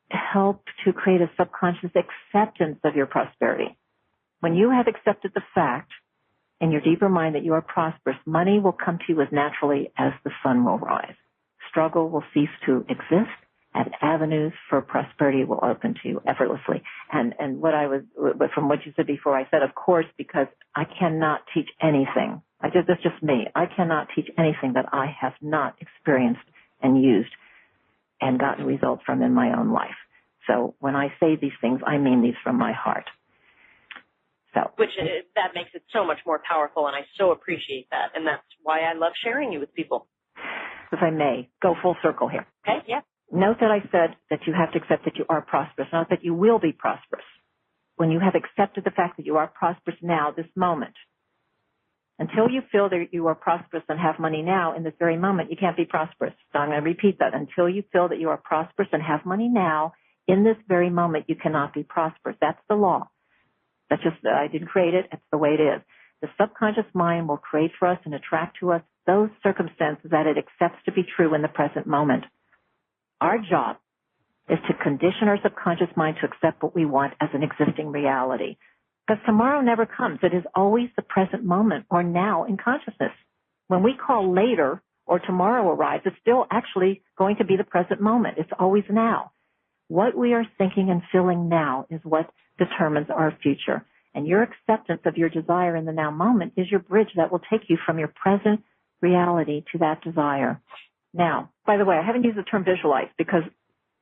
help to create a subconscious acceptance of your prosperity. When you have accepted the fact in your deeper mind that you are prosperous, money will come to you as naturally as the sun will rise. Struggle will cease to exist, and avenues for prosperity will open to you effortlessly. And from what you said before, I said, of course, because I cannot teach anything. That's just me. I cannot teach anything that I have not experienced and used and gotten results from in my own life. So when I say these things, I mean these from my heart. That makes it so much more powerful, and I so appreciate that, and that's why I love sharing you with people. If I may, go full circle here. Okay, yeah. Note that I said that you have to accept that you are prosperous, not that you will be prosperous. When you have accepted the fact that you are prosperous now, this moment, until you feel that you are prosperous and have money now, in this very moment, you can't be prosperous. So I'm going to repeat that. Until you feel that you are prosperous and have money now, in this very moment, you cannot be prosperous. That's the law. That's just, I didn't create it. It's the way it is. The subconscious mind will create for us and attract to us those circumstances that it accepts to be true in the present moment. Our job is to condition our subconscious mind to accept what we want as an existing reality. Because tomorrow never comes. It is always the present moment or now in consciousness. When we call later or tomorrow arrives, it's still actually going to be the present moment. It's always now. What we are thinking and feeling now is what determines our future. And your acceptance of your desire in the now moment is your bridge that will take you from your present reality to that desire. Now, by the way, I haven't used the term visualize because,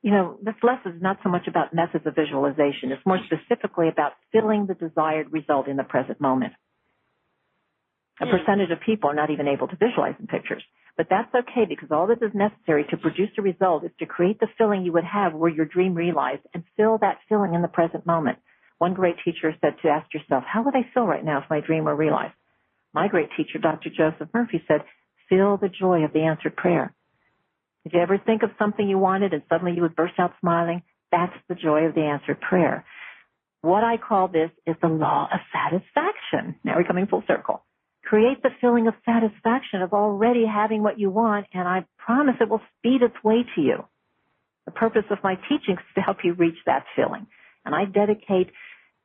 this lesson is not so much about methods of visualization. It's more specifically about feeling the desired result in the present moment. A percentage of people are not even able to visualize in pictures. But that's okay because all that is necessary to produce a result is to create the feeling you would have were your dream realized and feel that feeling in the present moment. One great teacher said to ask yourself, how would I feel right now if my dream were realized? My great teacher, Dr. Joseph Murphy, said, feel the joy of the answered prayer. Did you ever think of something you wanted and suddenly you would burst out smiling? That's the joy of the answered prayer. What I call this is the law of satisfaction. Now we're coming full circle. Create the feeling of satisfaction of already having what you want, and I promise it will speed its way to you. The purpose of my teachings is to help you reach that feeling. And I dedicate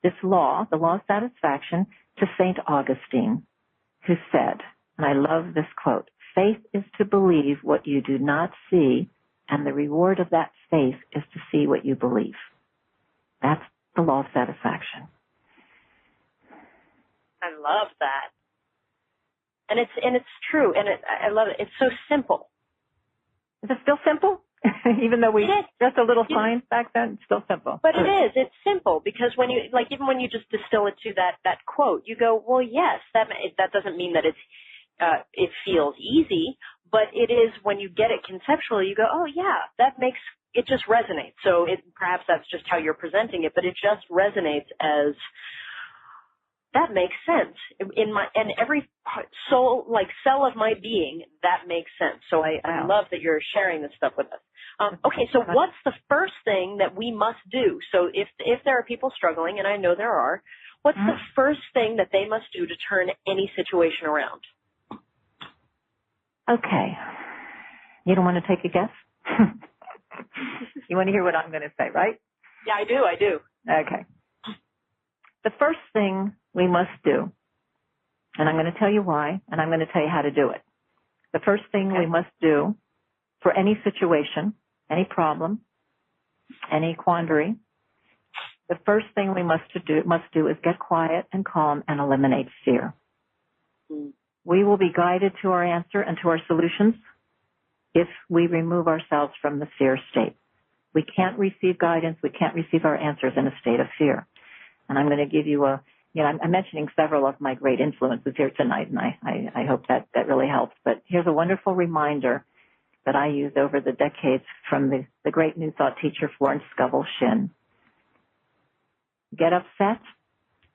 this law, the law of satisfaction, to St. Augustine, who said, and I love this quote, faith is to believe what you do not see, and the reward of that faith is to see what you believe. That's the law of satisfaction. I love that. And it's true, and I love it. It's so simple. Is it still simple? Even though we just a little science back then, it's still simple. But it is. It's simple because when you even when you just distill it to that quote, you go, well, yes, that doesn't mean that it feels easy, but it is when you get it conceptually, you go, oh yeah, it just resonates. So perhaps that's just how you're presenting it, but it just resonates as. That makes sense. And every soul, cell of my being, that makes sense. So I love that you're sharing this stuff with us. Okay, so what's the first thing that we must do? So if there are people struggling, and I know there are, what's the first thing that they must do to turn any situation around? Okay. You don't want to take a guess? You want to hear what I'm going to say, right? Yeah, I do. Okay. The first thing we must do, and I'm going to tell you why, and I'm going to tell you how to do it. The first thing we must do for any situation, any problem, any quandary, the first thing we must do is get quiet and calm and eliminate fear. We will be guided to our answer and to our solutions if we remove ourselves from the fear state. We can't receive guidance, we can't receive our answers in a state of fear. And I'm going to give you I'm mentioning several of my great influences here tonight, and I hope that really helps. But here's a wonderful reminder that I used over the decades from the great New Thought teacher, Florence Scovel Shinn. Get upset?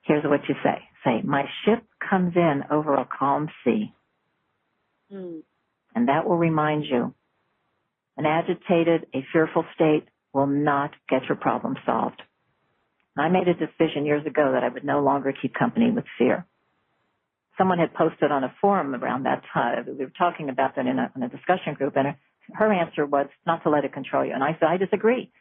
Here's what you say. Say, my ship comes in over a calm sea. And that will remind you, an agitated, a fearful state will not get your problem solved. I made a decision years ago that I would no longer keep company with fear. Someone had posted on a forum around that time. We were talking about that in a discussion group, and her answer was not to let it control you. And I said, I disagree.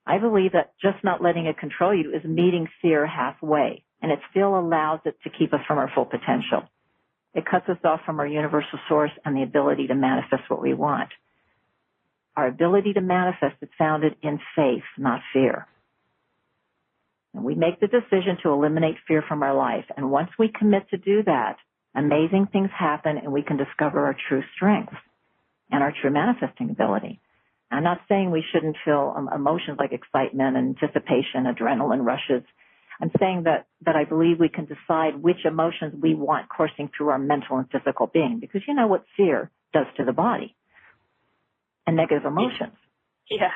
I believe that just not letting it control you is meeting fear halfway. and it still allows it to keep us from our full potential. It cuts us off from our universal source and the ability to manifest what we want. Our ability to manifest is founded in faith, not fear. And we make the decision to eliminate fear from our life. And once we commit to do that, amazing things happen and we can discover our true strengths and our true manifesting ability. I'm not saying we shouldn't feel emotions like excitement, anticipation, adrenaline rushes. I'm saying that I believe we can decide which emotions we want coursing through our mental and physical being, because you know what fear does to the body and negative emotions. Yeah.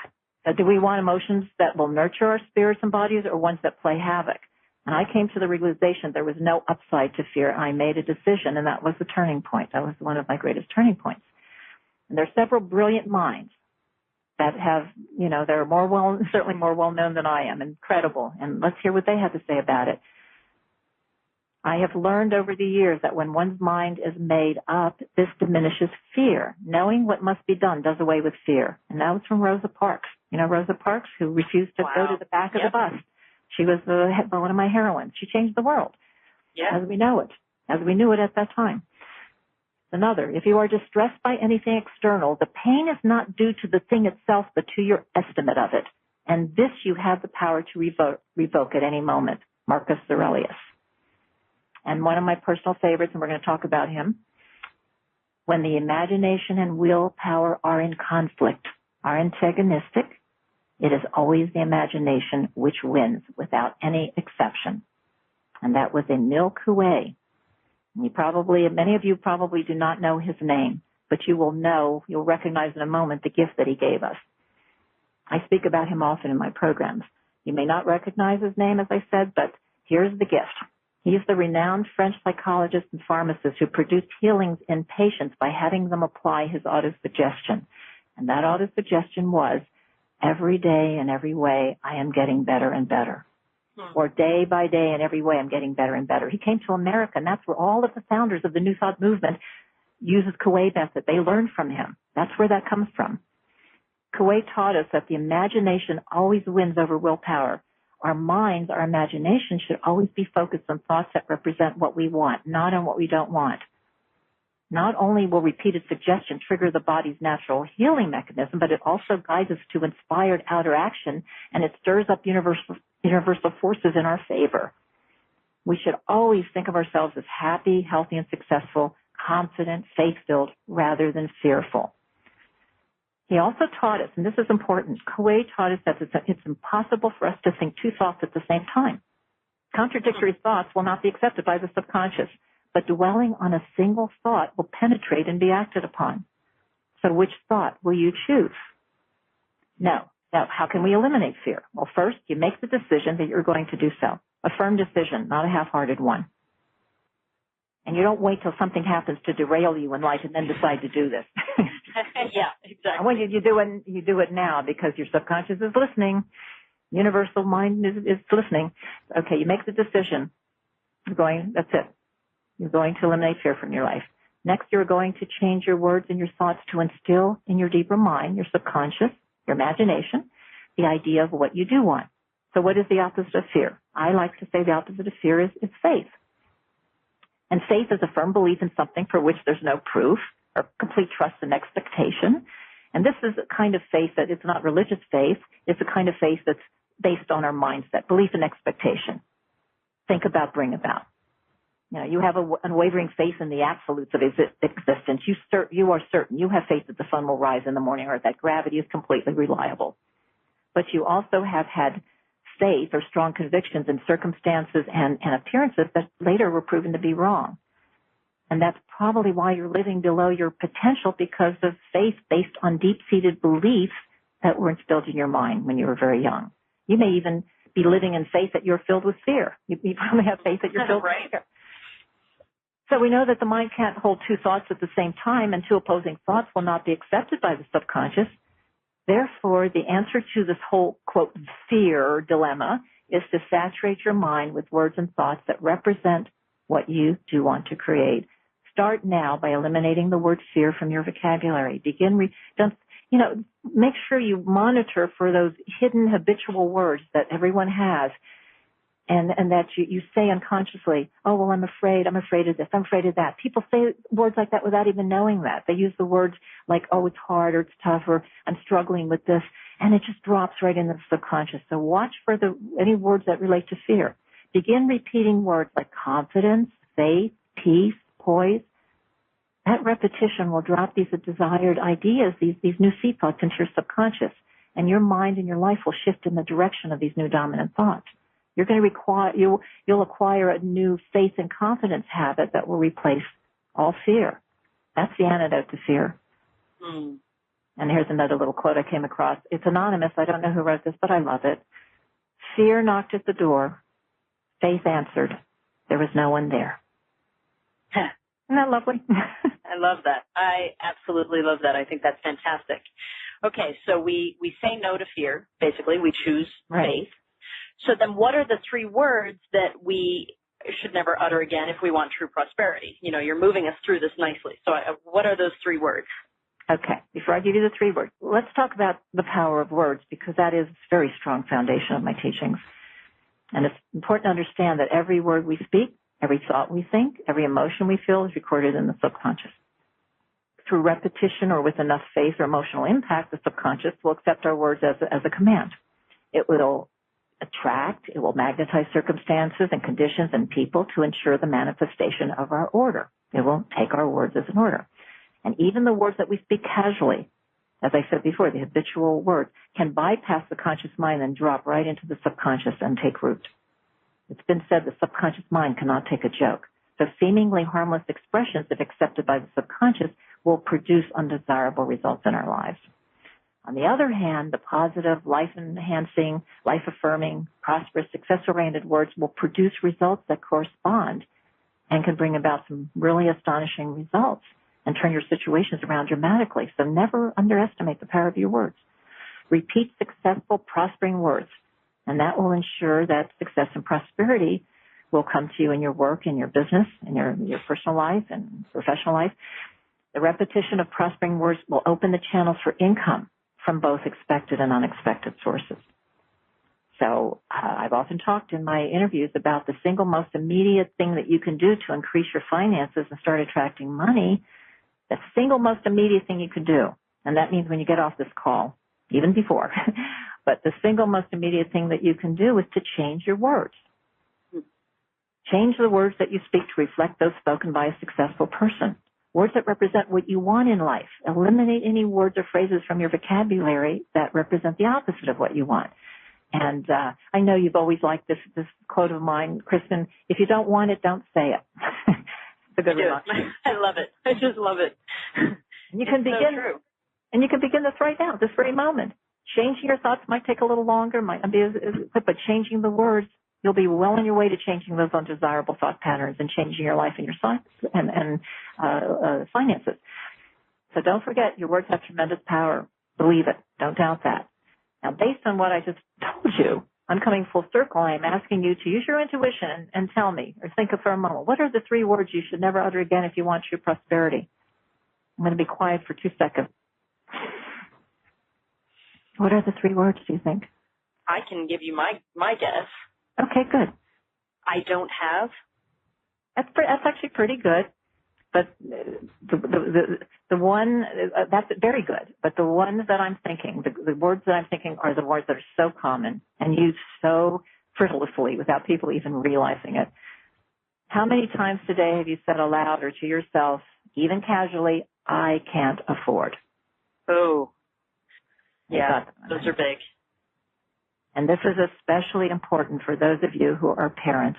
Do we want emotions that will nurture our spirits and bodies or ones that play havoc? And I came to the realization there was no upside to fear. I made a decision, and that was the turning point. That was one of my greatest turning points. And there are several brilliant minds that have, they're certainly more well-known than I am, incredible. And let's hear what they have to say about it. I have learned over the years that when one's mind is made up, this diminishes fear. Knowing what must be done does away with fear. And that was from Rosa Parks. You know Rosa Parks, who refused to go to the back of the bus. She was one of my heroines. She changed the world as we know it, as we knew it at that time. Another, if you are distressed by anything external, the pain is not due to the thing itself, but to your estimate of it. And this you have the power to revoke at any moment. Marcus Aurelius. And one of my personal favorites, and we're going to talk about him, when the imagination and willpower are in conflict, are antagonistic, it is always the imagination which wins without any exception. And that was Emile Coué. Many of you probably do not know his name, but you'll recognize in a moment the gift that he gave us. I speak about him often in my programs. You may not recognize his name, as I said, but here's the gift. He is the renowned French psychologist and pharmacist who produced healings in patients by having them apply his autosuggestion. And that autosuggestion was, every day in every way, I am getting better and better. Or day by day in every way, I'm getting better and better. He came to America, and that's where all of the founders of the New Thought movement uses Coué method. They learned from him. That's where that comes from. Coué taught us that the imagination always wins over willpower. Our minds, our imagination should always be focused on thoughts that represent what we want, not on what we don't want. Not only will repeated suggestion trigger the body's natural healing mechanism, but it also guides us to inspired outer action, and it stirs up universal forces in our favor. We should always think of ourselves as happy, healthy, and successful, confident, faith-filled, rather than fearful. He also taught us, and this is important, Coué taught us that it's impossible for us to think two thoughts at the same time. Contradictory thoughts will not be accepted by the subconscious, but dwelling on a single thought will penetrate and be acted upon. So which thought will you choose? Now, how can we eliminate fear? Well, first, you make the decision that you're going to do so. A firm decision, not a half-hearted one. And you don't wait till something happens to derail you in life and then decide to do this. Yeah, exactly. I want you do it now because your subconscious is listening. Universal mind is listening. Okay, you make the decision. That's it. You're going to eliminate fear from your life. Next, you're going to change your words and your thoughts to instill in your deeper mind, your subconscious, your imagination, the idea of what you do want. So what is the opposite of fear? I like to say the opposite of fear is faith. And faith is a firm belief in something for which there's no proof or complete trust and expectation. And this is a kind of faith that it's not religious faith. It's a kind of faith that's based on our mindset, belief and expectation. Think about, bring about. You have an unwavering faith in the absolutes of existence. You are certain. You have faith that the sun will rise in the morning or that gravity is completely reliable. But you also have had faith or strong convictions in circumstances and appearances that later were proven to be wrong. And that's probably why you're living below your potential, because of faith based on deep-seated beliefs that were instilled in your mind when you were very young. You may even be living in faith that you're filled with fear. You probably have faith that you're filled with fear. So we know that the mind can't hold two thoughts at the same time, and two opposing thoughts will not be accepted by the subconscious. Therefore, the answer to this whole, quote, fear dilemma is to saturate your mind with words and thoughts that represent what you do want to create. Start now by eliminating the word fear from your vocabulary. Make sure you monitor for those hidden habitual words that everyone has. and that you say unconsciously, oh, well, I'm afraid of this, I'm afraid of that. People say words like that without even knowing that. They use the words like, oh, it's hard, or it's tough, or I'm struggling with this, and it just drops right into the subconscious. So watch for any words that relate to fear. Begin repeating words like confidence, faith, peace, poise. That repetition will drop these desired ideas, these new seed thoughts into your subconscious, and your mind and your life will shift in the direction of these new dominant thoughts. You're going to you'll acquire a new faith and confidence habit that will replace all fear. That's the antidote to fear. Mm. And here's another little quote I came across. It's anonymous. I don't know who wrote this, but I love it. Fear knocked at the door. Faith answered. There was no one there. Isn't that lovely? I love that. I absolutely love that. I think that's fantastic. Okay, so we say no to fear. Basically, we choose faith. So then what are the 3 words that we should never utter again if we want true prosperity? You know, you're moving us through this nicely. So what are those 3 words? Okay, before I give you the 3 words, let's talk about the power of words, because that is a very strong foundation of my teachings. And it's important to understand that every word we speak, every thought we think, every emotion we feel is recorded in the subconscious. Through repetition or with enough faith or emotional impact, the subconscious will accept our words as a command. It will attract, it will magnetize circumstances and conditions and people to ensure the manifestation of our order. It will take our words as an order. And even the words that we speak casually, as I said before, the habitual words, can bypass the conscious mind and drop right into the subconscious and take root. It's been said the subconscious mind cannot take a joke. So seemingly harmless expressions, if accepted by the subconscious, will produce undesirable results in our lives. On the other hand, the positive, life-enhancing, life-affirming, prosperous, success-oriented words will produce results that correspond and can bring about some really astonishing results and turn your situations around dramatically. So never underestimate the power of your words. Repeat successful, prospering words, and that will ensure that success and prosperity will come to you in your work, in your business, in your personal life and professional life. The repetition of prospering words will open the channels for income from both expected and unexpected sources. So I've often talked in my interviews about the single most immediate thing that you can do to increase your finances and start attracting money. The single most immediate thing you can do, and that means when you get off this call, even before, but the single most immediate thing that you can do is to change your words. Change the words that you speak to reflect those spoken by a successful person. Words that represent what you want in life. Eliminate any words or phrases from your vocabulary that represent the opposite of what you want. And I know you've always liked this quote of mine, Kristen, if you don't want it, don't say it. It's a good remark. I love it. I just love it. And you can begin, so true. And you can begin this right now, this very moment. Changing your thoughts might take a little longer, might not be as quick, but changing the words, you'll be well on your way to changing those undesirable thought patterns and changing your life and your finances. So don't forget, your words have tremendous power. Believe it. Don't doubt that. Now, based on what I just told you, I'm coming full circle. I am asking you to use your intuition and tell me, or think of for a moment, what are the 3 words you should never utter again if you want true prosperity? I'm going to be quiet for 2 seconds. What are the 3 words, do you think? I can give you my guess. Okay, good. I don't have. That's actually pretty good. But the one, that's very good. But the ones that I'm thinking, the words that I'm thinking are the words that are so common and used so frivolously without people even realizing it. How many times today have you said aloud or to yourself, even casually, I can't afford? Oh, yeah, those are big. And this is especially important for those of you who are parents.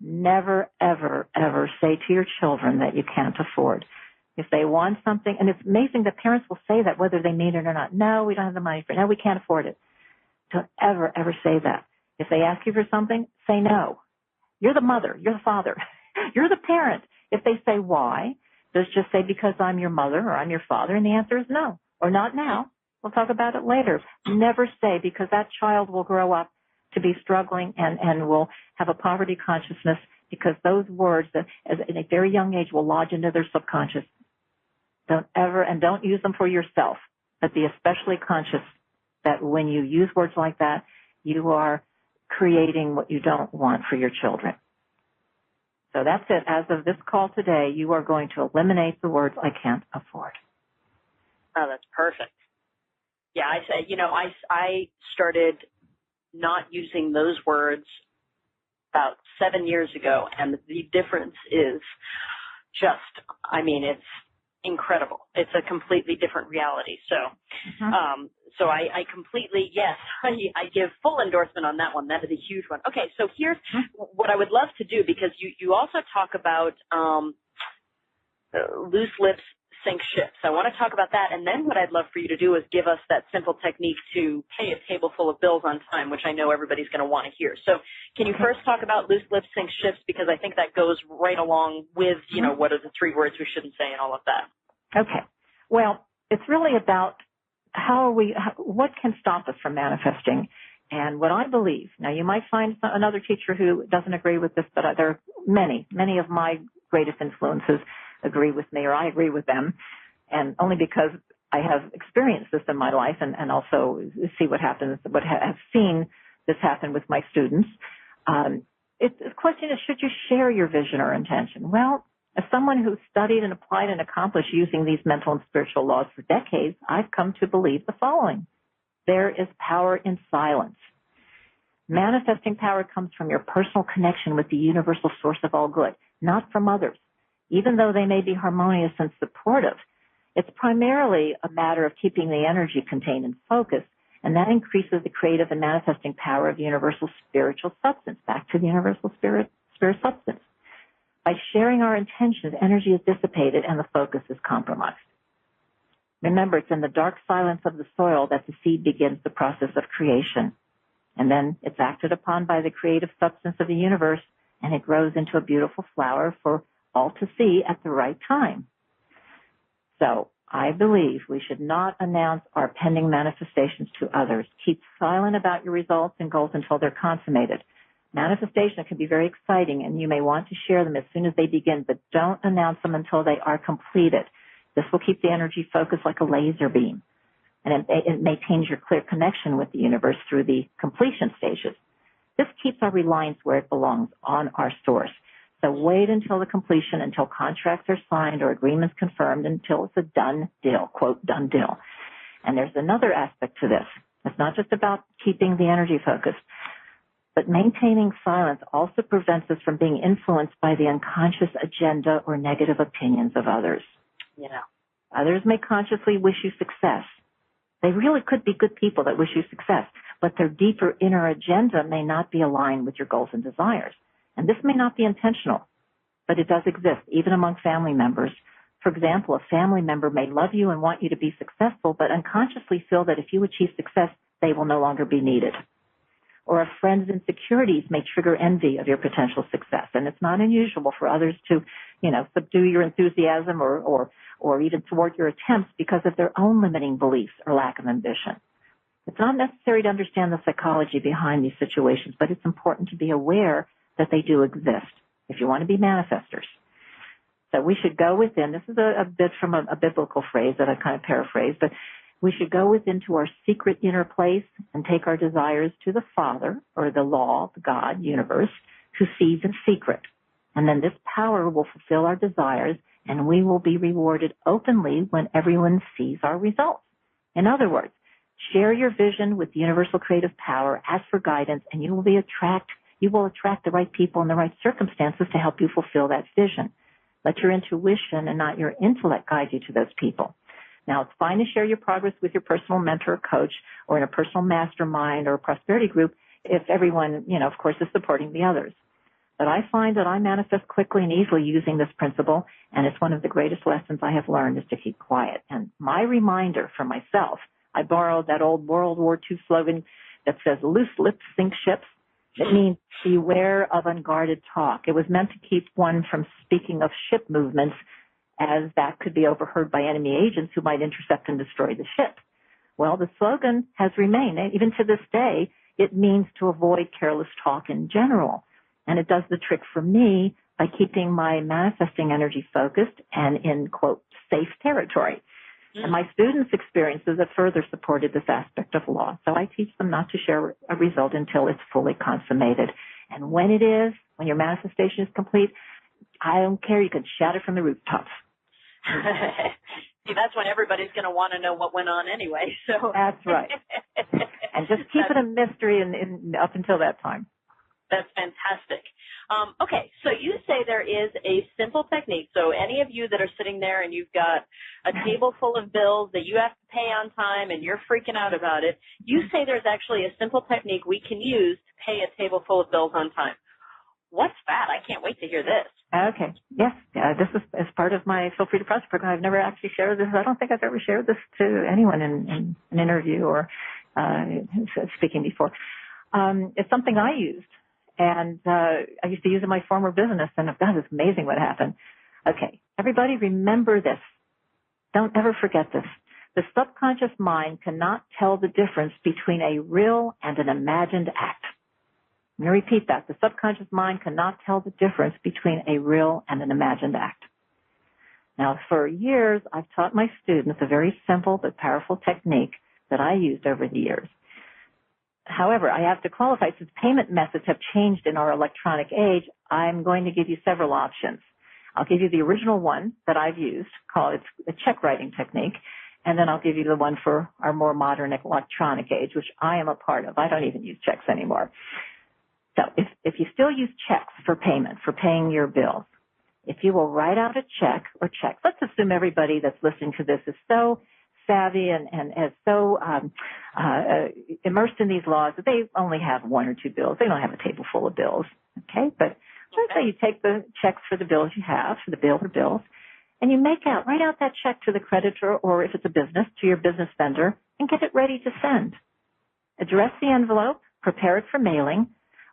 Never, ever, ever say to your children that you can't afford. If they want something, and it's amazing that parents will say that whether they mean it or not. No, we don't have the money for it. No, we can't afford it. Don't ever, ever say that. If they ask you for something, say no. You're the mother. You're the father. You're the parent. If they say why, just say because I'm your mother or I'm your father, and the answer is no, or not now. We'll talk about it later. Never say, because that child will grow up to be struggling and will have a poverty consciousness, because those words that at a very young age will lodge into their subconscious. Don't ever, and don't use them for yourself, but be especially conscious that when you use words like that, you are creating what you don't want for your children. So that's it. As of this call today, you are going to eliminate the words I can't afford. Oh, that's perfect. Yeah, I started not using those words about 7 years ago, and the difference is just, it's incredible. It's a completely different reality. So, so I completely, yes, I give full endorsement on that one. That is a huge one. Okay, so here's what I would love to do, because you also talk about loose lips sink ships. I want to talk about that, and then what I'd love for you to do is give us that simple technique to pay a table full of bills on time, which I know everybody's going to want to hear. So can you first talk about loose lips sink ships, because I think that goes right along with, what are the 3 words we shouldn't say and all of that. Okay. Well, it's really about what can stop us from manifesting. And what I believe, now you might find another teacher who doesn't agree with this, but there are many of my greatest influences agree with me, or I agree with them, and only because I have experienced this in my life and also see what happens, but have seen this happen with my students. The question is, should you share your vision or intention? Well, as someone who studied and applied and accomplished using these mental and spiritual laws for decades, I've come to believe the following. There is power in silence. Manifesting power comes from your personal connection with the universal source of all good, not from others. Even though they may be harmonious and supportive, it's primarily a matter of keeping the energy contained and focused, and that increases the creative and manifesting power of universal spiritual substance, back to the universal spirit substance. By sharing our intentions, energy is dissipated and the focus is compromised. Remember, it's in the dark silence of the soil that the seed begins the process of creation, and then it's acted upon by the creative substance of the universe, and it grows into a beautiful flower for all to see at the right time. So I believe we should not announce our pending manifestations to others. Keep silent about your results and goals until they're consummated. Manifestation can be very exciting, and you may want to share them as soon as they begin, but don't announce them until they are completed. This will keep the energy focused like a laser beam, and it maintains your clear connection with the universe through the completion stages. This keeps our reliance where it belongs, on our source. So wait until the completion, until contracts are signed or agreements confirmed, until it's a done deal, quote, done deal. And there's another aspect to this. It's not just about keeping the energy focused, but maintaining silence also prevents us from being influenced by the unconscious agenda or negative opinions of others. Yeah. Others may consciously wish you success. They really could be good people that wish you success, but their deeper inner agenda may not be aligned with your goals and desires. And this may not be intentional, but it does exist, even among family members. For example, a family member may love you and want you to be successful, but unconsciously feel that if you achieve success, they will no longer be needed. Or a friend's insecurities may trigger envy of your potential success. And it's not unusual for others to, subdue your enthusiasm or even thwart your attempts because of their own limiting beliefs or lack of ambition. It's not necessary to understand the psychology behind these situations, but it's important to be aware that they do exist if you want to be manifestors. So we should go within, this is a bit from a biblical phrase that I kind of paraphrase, but we should go within to our secret inner place and take our desires to the Father, or the law, the God, universe, who sees in secret. And then this power will fulfill our desires, and we will be rewarded openly when everyone sees our results. In other words, share your vision with universal creative power, ask for guidance, and you will attract the right people and the right circumstances to help you fulfill that vision. Let your intuition and not your intellect guide you to those people. Now, it's fine to share your progress with your personal mentor or coach or in a personal mastermind or a prosperity group if everyone, of course, is supporting the others. But I find that I manifest quickly and easily using this principle, and it's one of the greatest lessons I have learned is to keep quiet. And my reminder for myself, I borrowed that old World War II slogan that says, loose lips sink ships. It means beware of unguarded talk. It was meant to keep one from speaking of ship movements, as that could be overheard by enemy agents who might intercept and destroy the ship. Well, the slogan has remained. Even to this day, it means to avoid careless talk in general. And it does the trick for me by keeping my manifesting energy focused and in, quote, safe territory. And my students' experiences have further supported this aspect of law. So I teach them not to share a result until it's fully consummated. And when it is, when your manifestation is complete, I don't care. You can shout it from the rooftops. See, that's when everybody's going to want to know what went on anyway. So that's right. And just keep it a mystery up until that time. That's fantastic. Okay, so you say there is a simple technique. So any of you that are sitting there and you've got a table full of bills that you have to pay on time and you're freaking out about it, you say there's actually a simple technique we can use to pay a table full of bills on time. What's that? I can't wait to hear this. Okay. Yes. This is as part of my Feel Free to Prosper program. I've never actually shared this. I don't think I've ever shared this to anyone in an interview or speaking before. It's something I used. And I used to use it in my former business, and God, it's amazing what happened. Okay, everybody remember this. Don't ever forget this. The subconscious mind cannot tell the difference between a real and an imagined act. Let me repeat that. The subconscious mind cannot tell the difference between a real and an imagined act. Now, for years, I've taught my students a very simple but powerful technique that I used over the years. However, I have to qualify, since payment methods have changed in our electronic age, I'm going to give you several options. I'll give you the original one that I've used, called it's a check writing technique, and then I'll give you the one for our more modern electronic age, which I am a part of. I don't even use checks anymore. So if you still use checks for payment, for paying your bills, if you will write out a check or checks, let's assume everybody that's listening to this is so savvy and is so immersed in these laws that they only have one or two bills. They don't have a table full of bills, okay? But let's say you take the checks for the bills you have, for the bill or bills, and you write out that check to the creditor, or if it's a business, to your business vendor, and get it ready to send. Address the envelope, prepare it for mailing,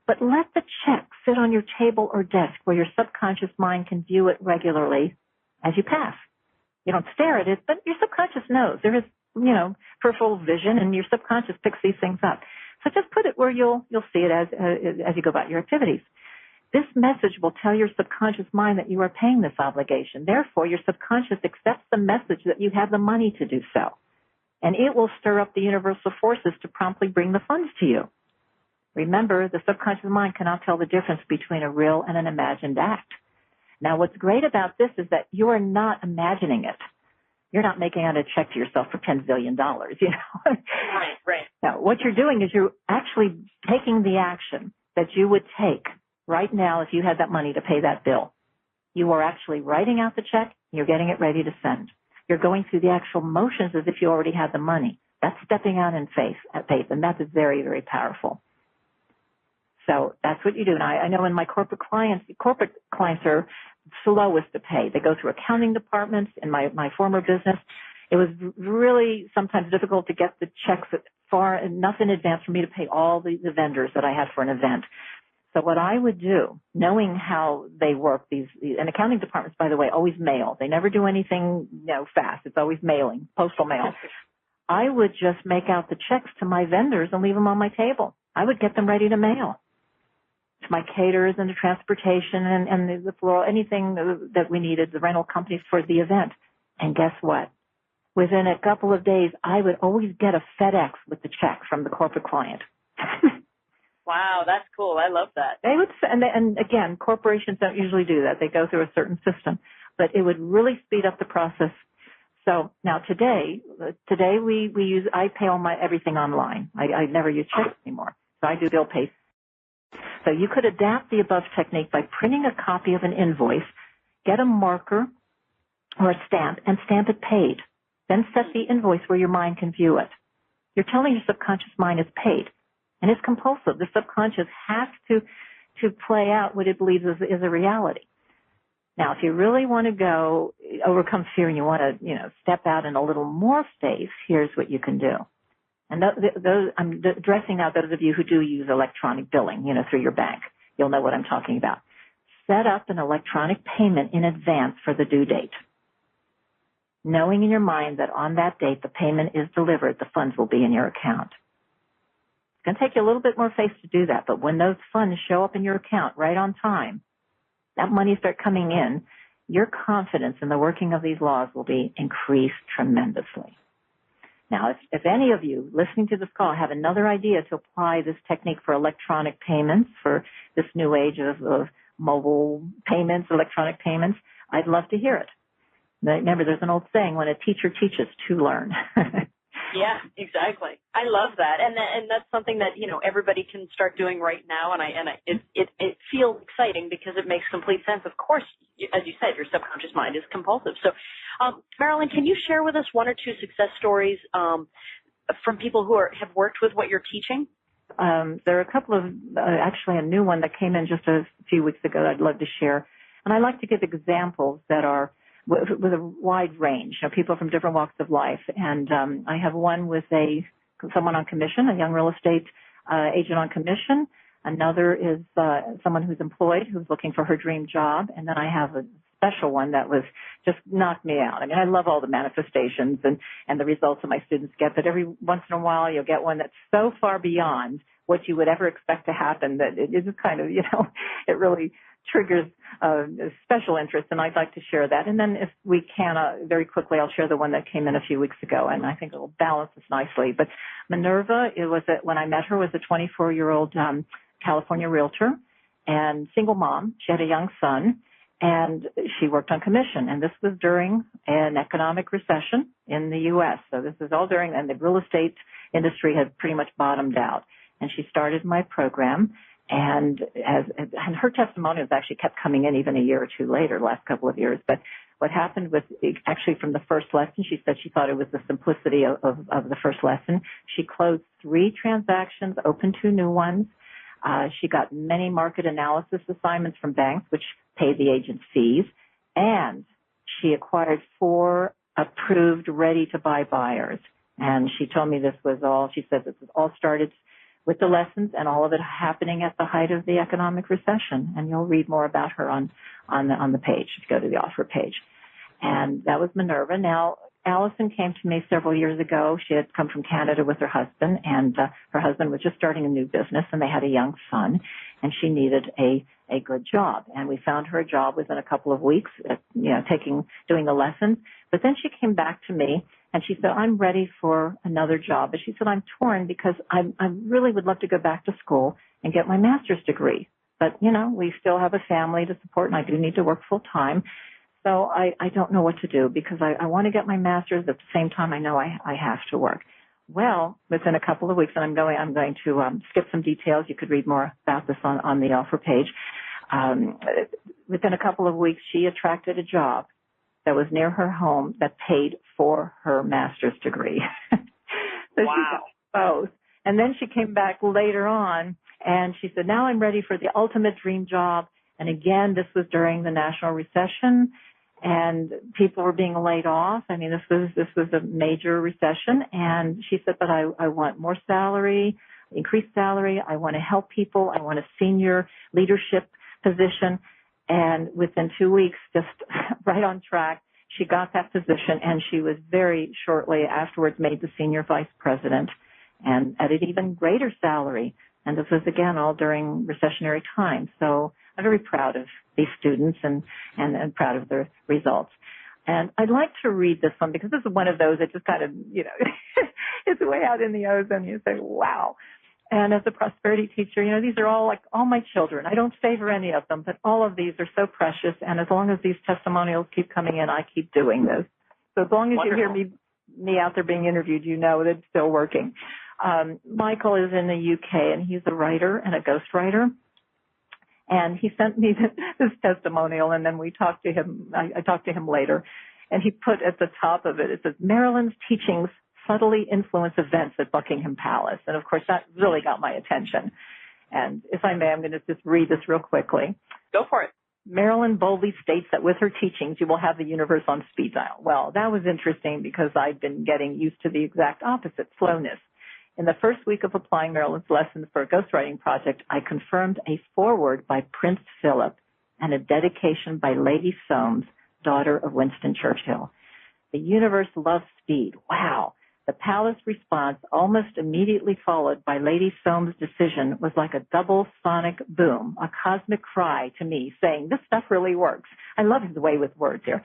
but let the check sit on your table or desk where your subconscious mind can view it regularly as you pass. You don't stare at it, but your subconscious knows. There is, peripheral vision, and your subconscious picks these things up. So just put it where you'll see it as you go about your activities. This message will tell your subconscious mind that you are paying this obligation. Therefore, your subconscious accepts the message that you have the money to do so. And it will stir up the universal forces to promptly bring the funds to you. Remember, the subconscious mind cannot tell the difference between a real and an imagined act. Now, what's great about this is that you are not imagining it. You're not making out a check to yourself for $10 billion, Right. Now, what you're doing is you're actually taking the action that you would take right now if you had that money to pay that bill. You are actually writing out the check, and you're getting it ready to send. You're going through the actual motions as if you already had the money. That's stepping out in faith, and that's very, very powerful. So that's what you do. And I know in my corporate clients are slowest to pay. They go through accounting departments. In my former business, it was really sometimes difficult to get the checks far enough in advance for me to pay all the vendors that I had for an event. So what I would do, knowing how they work, and accounting departments, by the way, always mail. They never do anything, fast. It's always mailing, postal mail. I would just make out the checks to my vendors and leave them on my table. I would get them ready to mail. To my caterers and the transportation and the floral, anything that we needed, the rental companies for the event. And guess what? Within a couple of days, I would always get a FedEx with the check from the corporate client. Wow, that's cool. I love that. They would, and again, corporations don't usually do that. They go through a certain system, but it would really speed up the process. So now today I pay everything online. I never use checks anymore. So I do bill pay. So you could adapt the above technique by printing a copy of an invoice, get a marker or a stamp, and stamp it paid. Then set the invoice where your mind can view it. You're telling your subconscious mind it's paid, and it's compulsive. The subconscious has to play out what it believes is a reality. Now, if you really want to overcome fear and you want to, step out in a little more faith, here's what you can do. And I'm addressing now those of you who do use electronic billing, through your bank. You'll know what I'm talking about. Set up an electronic payment in advance for the due date. Knowing in your mind that on that date the payment is delivered, the funds will be in your account. It's going to take you a little bit more faith to do that, but when those funds show up in your account right on time, that money starts coming in, your confidence in the working of these laws will be increased tremendously. Now, if any of you listening to this call have another idea to apply this technique for electronic payments, for this new age of mobile payments, electronic payments, I'd love to hear it. Remember, there's an old saying, when a teacher teaches, two learn. Yeah, exactly. I love that, and that's something that everybody can start doing right now. And it feels exciting because it makes complete sense. Of course, as you said, your subconscious mind is compulsive. So, Marilyn, can you share with us one or two success stories from people who have worked with what you're teaching? There are a couple of actually a new one that came in just a few weeks ago that I'd love to share, and I like to give examples that are with a wide range, people from different walks of life. And I have one with someone on commission, a young real estate agent on commission. Another is someone who's employed, who's looking for her dream job. And then I have a special one that was just knocked me out. I mean, I love all the manifestations and the results that my students get, but every once in a while you'll get one that's so far beyond what you would ever expect to happen that it is kind of, it really triggers special interest, and I'd like to share that. And then if we can, very quickly, I'll share the one that came in a few weeks ago, and I think it will balance this nicely. But Minerva, when I met her, was a 24-year-old California realtor and single mom. She had a young son, and she worked on commission. And this was during an economic recession in the U.S. So this is all during, and the real estate industry had pretty much bottomed out. And she started my program. And her testimonials actually kept coming in even a year or two later, last couple of years. But what happened was actually from the first lesson, she said she thought it was the simplicity of the first lesson. She closed 3 transactions, opened 2 new ones. She got many market analysis assignments from banks, which paid the agent's fees. And she acquired 4 approved, ready-to-buy buyers. And she told me she said this was all started with the lessons and all of it happening at the height of the economic recession. And you'll read more about her on the page, if you go to the offer page. And that was Minerva. Now, Allison came to me several years ago. She had come from Canada with her husband, and her husband was just starting a new business, and they had a young son, and she needed a good job. And we found her a job within a couple of weeks, doing the lessons. But then she came back to me, and she said, I'm ready for another job. But she said, I'm torn because I really would love to go back to school and get my master's degree. But, we still have a family to support, and I do need to work full time. So I don't know what to do because I want to get my master's. At the same time, I know I have to work. Well, within a couple of weeks, and I'm going to skip some details. You could read more about this on the offer page. Within a couple of weeks, she attracted a job that was near her home that paid for her master's degree. So wow. She got both. And then she came back later on, and she said, now I'm ready for the ultimate dream job. And again, this was during the national recession, and people were being laid off. I mean, this was a major recession. And she said, but I want more salary, increased salary. I want to help people. I want a senior leadership position. And within 2 weeks, just right on track, she got that position, and she was very shortly afterwards made the senior vice president and at an even greater salary. And this was, again, all during recessionary times. So I'm very proud of these students and proud of their results. And I'd like to read this one because this is one of those that just kind of, it's way out in the ozone. You say, wow. And as a prosperity teacher, these are all like all my children. I don't favor any of them, but all of these are so precious. And as long as these testimonials keep coming in, I keep doing this. So as long as Wonderful. You hear me out there being interviewed, that it's still working. Michael is in the UK, and he's a writer and a ghostwriter. And he sent me this testimonial, and then we talked to him. I talked to him later, and he put at the top of it says, Marilyns teachings subtly influence events at Buckingham Palace. And, of course, that really got my attention. And if I may, I'm going to just read this real quickly. Go for it. Marilyn boldly states that with her teachings, you will have the universe on speed dial. Well, that was interesting because I'd been getting used to the exact opposite, slowness. In the first week of applying Marilyn's lessons for a ghostwriting project, I confirmed a foreword by Prince Philip and a dedication by Lady Soames, daughter of Winston Churchill. The universe loves speed. Wow. The palace response, almost immediately followed by Lady Soam's decision, was like a double sonic boom, a cosmic cry to me saying, this stuff really works. I love his way with words here.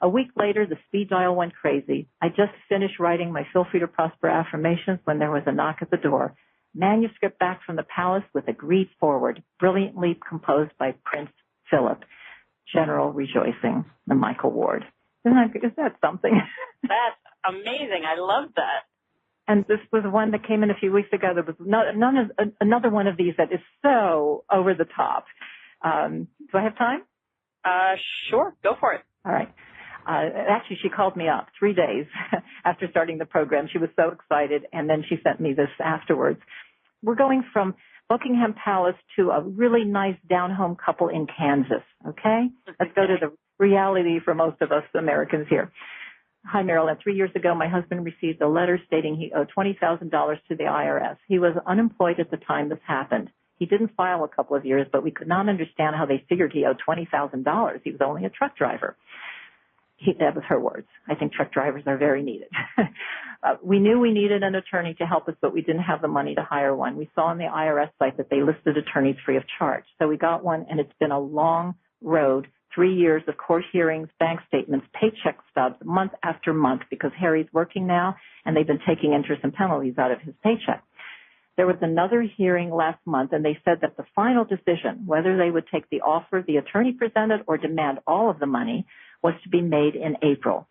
A week later, the speed dial went crazy. I just finished writing my Feel Free to Prosper affirmations when there was a knock at the door. Manuscript back from the palace with agreed forward, brilliantly composed by Prince Philip. General rejoicing, the Michael Ward. Is that something? That's amazing. I love that. And this was one that came in a few weeks ago. There was another one of these that is so over the top. Do I have time? Sure. Go for it. All right. Actually, she called me up 3 days after starting the program. She was so excited, and then she sent me this afterwards. We're going from Buckingham Palace to a really nice down-home couple in Kansas, okay? Let's go to the reality for most of us Americans here. Hi, Marilyn. 3 years ago, my husband received a letter stating he owed $20,000 to the IRS. He was unemployed at the time this happened. He didn't file a couple of years, but we could not understand how they figured he owed $20,000. He was only a truck driver. That was her words. I think truck drivers are very needed. We knew we needed an attorney to help us, but we didn't have the money to hire one. We saw on the IRS site that they listed attorneys free of charge. So we got one, and it's been a long road, 3 years of court hearings, bank statements, paycheck stubs, month after month, because Harry's working now, and they've been taking interest and penalties out of his paycheck. There was another hearing last month, and they said that the final decision, whether they would take the offer the attorney presented or demand all of the money, was to be made in April.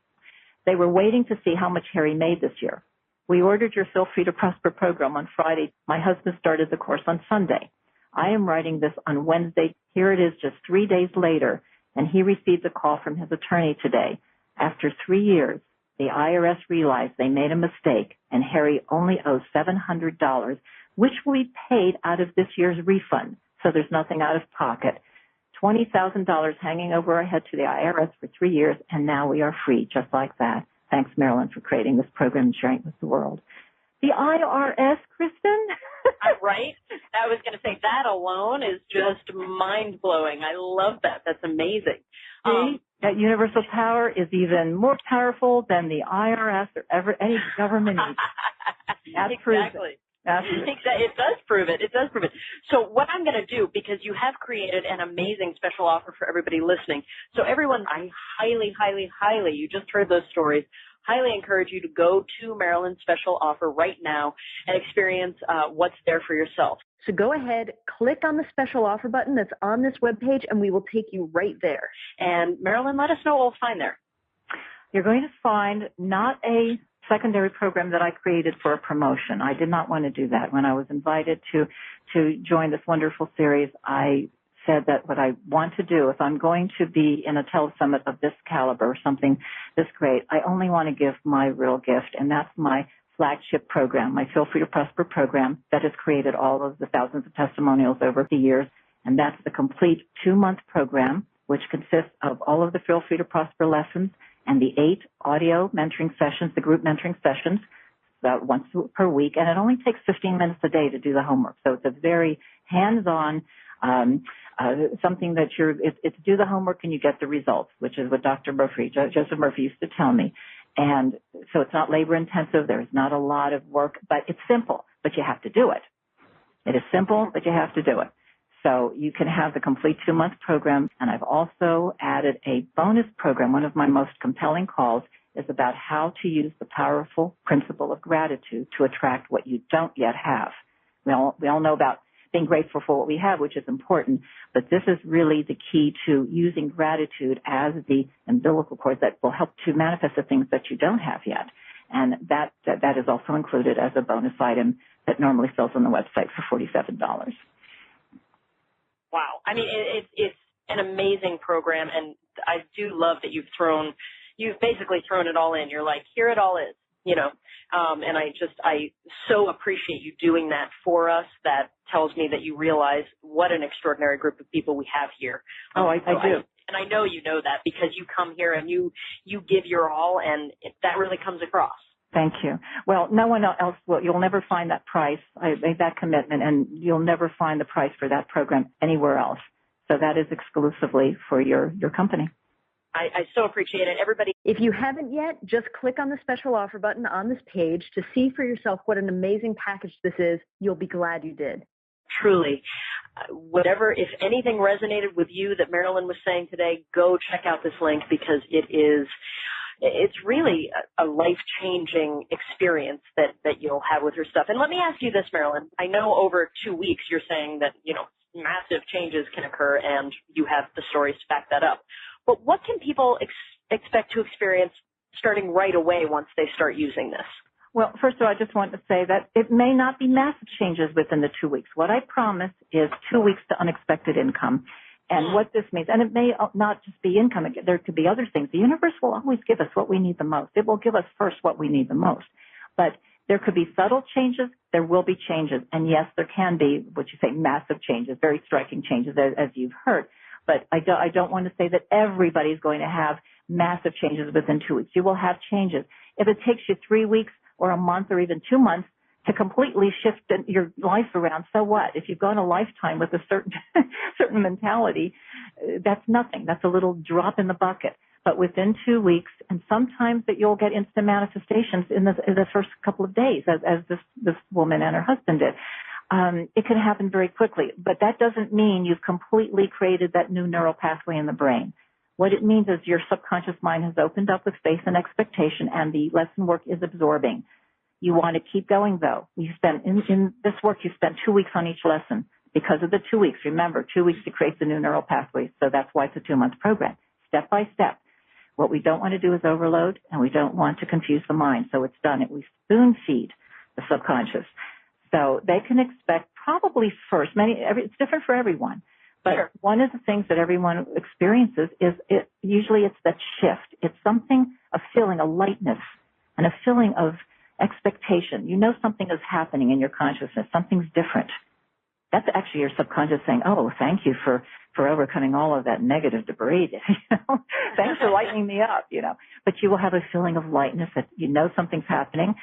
They were waiting to see how much Harry made this year. We ordered your Feel Free to Prosper program on Friday. My husband started the course on Sunday. I am writing this on Wednesday. Here it is just 3 days later, and he received a call from his attorney today. After 3 years, the IRS realized they made a mistake, and Harry only owes $700, which will be paid out of this year's refund, so there's nothing out of pocket. $20,000 hanging over our head to the IRS for 3 years, and now we are free, just like that. Thanks, Marilyn, for creating this program and sharing it with the world. The IRS, Kristen? Right? I was going to say that alone is just mind-blowing. I love that. That's amazing. That universal power is even more powerful than the IRS or any government agency. Exactly. It does prove it. It does prove it. So what I'm going to do, because you have created an amazing special offer for everybody listening. So everyone, I highly, you just heard those stories, highly encourage you to go to Marilyn's special offer right now and experience what's there for yourself. So go ahead, click on the special offer button that's on this webpage, and we will take you right there. And Marilyn, let us know what we'll find there. You're going to find not a secondary program that I created for a promotion. I did not want to do that. When I was invited to join this wonderful series, I said that what I want to do, if I'm going to be in a telesummit of this caliber or something this great, I only want to give my real gift, and that's my flagship program, my Feel Free to Prosper program that has created all of the thousands of testimonials over the years. And that's the complete 2-month program, which consists of all of the Feel Free to Prosper lessons and the 8 audio mentoring sessions, the group mentoring sessions, about once per week. And it only takes 15 minutes a day to do the homework. So it's a very hands-on, something that it's do the homework and you get the results, which is what Dr. Murphy, Joseph Murphy used to tell me. And so it's not labor intensive. There's not a lot of work, but it's simple, but you have to do it. It is simple, but you have to do it. So you can have the complete 2-month program. And I've also added a bonus program. One of my most compelling calls is about how to use the powerful principle of gratitude to attract what you don't yet have. We all know about being grateful for what we have, which is important, but this is really the key to using gratitude as the umbilical cord that will help to manifest the things that you don't have yet. And that is also included as a bonus item that normally sells on the website for $47. Wow. I mean, it's an amazing program, and I do love that you've basically thrown it all in. You're like, here it all is, you know. And I so appreciate you doing that for us. That tells me that you realize what an extraordinary group of people we have here. I do. And I know you know that because you come here and you give your all, and that really comes across. Thank you. Well, no one else will. You'll never find that price. I made that commitment, and you'll never find the price for that program anywhere else. So that is exclusively for your company. I so appreciate it. Everybody, if you haven't yet, just click on the special offer button on this page to see for yourself what an amazing package this is. You'll be glad you did. Truly. Whatever, if anything resonated with you that Marilyn was saying today, go check out this link because it's really a life-changing experience that you'll have with her stuff. And let me ask you this, Marilyn. I know over 2 weeks you're saying that, massive changes can occur and you have the stories to back that up. But what can people expect to experience starting right away once they start using this? Well, first of all, I just want to say that it may not be massive changes within the 2 weeks. What I promise is 2 weeks to unexpected income. And what this means, and it may not just be income, there could be other things. The universe will always give us what we need the most. It will give us first what we need the most. But there could be subtle changes. There will be changes. And yes, there can be, what you say, massive changes, very striking changes, as you've heard. But I don't want to say that everybody's going to have massive changes within 2 weeks. You will have changes. If it takes you 3 weeks or a month or even 2 months to completely shift your life around, so what? If you've gone a lifetime with a certain mentality, that's nothing. That's a little drop in the bucket. But within 2 weeks, and sometimes that you'll get instant manifestations in the first couple of days, as this woman and her husband did. It can happen very quickly, but that doesn't mean you've completely created that new neural pathway in the brain. What it means is your subconscious mind has opened up with faith and expectation, and the lesson work is absorbing. You want to keep going, though. You spend in this work, you spend 2 weeks on each lesson because of the 2 weeks. Remember, 2 weeks to create the new neural pathways, so that's why it's a 2-month program, step by step. What we don't want to do is overload, and we don't want to confuse the mind, so it's done. We spoon feed the subconscious. So they can expect probably first, it's different for everyone, but sure. One of the things that everyone experiences is usually it's that shift. It's a feeling, a lightness, and a feeling of expectation. You know something is happening in your consciousness. Something's different. That's actually your subconscious saying, oh, thank you for overcoming all of that negative debris. Thanks for lightening me up, But you will have a feeling of lightness that you know something's happening.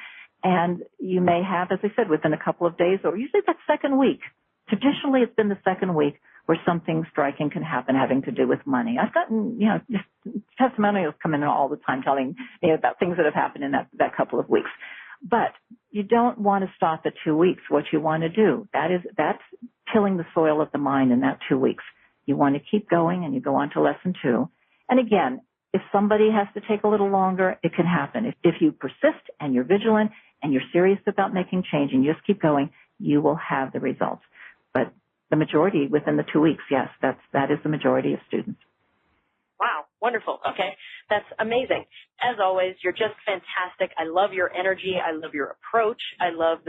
And you may have, as I said, within a couple of days or usually that second week. Traditionally, it's been the second week where something striking can happen having to do with money. I've gotten, just testimonials come in all the time telling me about things that have happened in that couple of weeks. But you don't want to stop at 2 weeks. What you want to do, that's tilling the soil of the mind in that 2 weeks. You want to keep going, and you go on to lesson 2. And again, if somebody has to take a little longer, it can happen. If you persist and you're vigilant and you're serious about making change and you just keep going, you will have the results. But the majority within the 2 weeks, yes, that is the majority of students. Wow, wonderful. Okay, that's amazing. As always, you're just fantastic. I love your energy. I love your approach. I love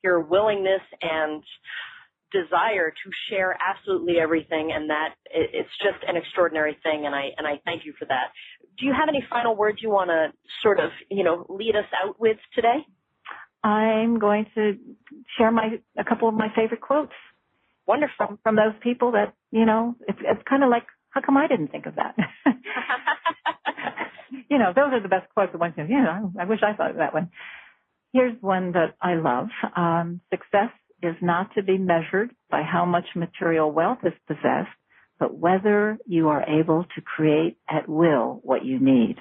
your willingness and desire to share absolutely everything, and that it's just an extraordinary thing, and I thank you for that. Do you have any final words you want to sort of, lead us out with today? I'm going to share a couple of my favorite quotes. Wonderful. From those people that, it's kind of like, how come I didn't think of that? Those are the best quotes, the ones that, I wish I thought of that one. Here's one that I love. Success is not to be measured by how much material wealth is possessed, but whether you are able to create at will what you need.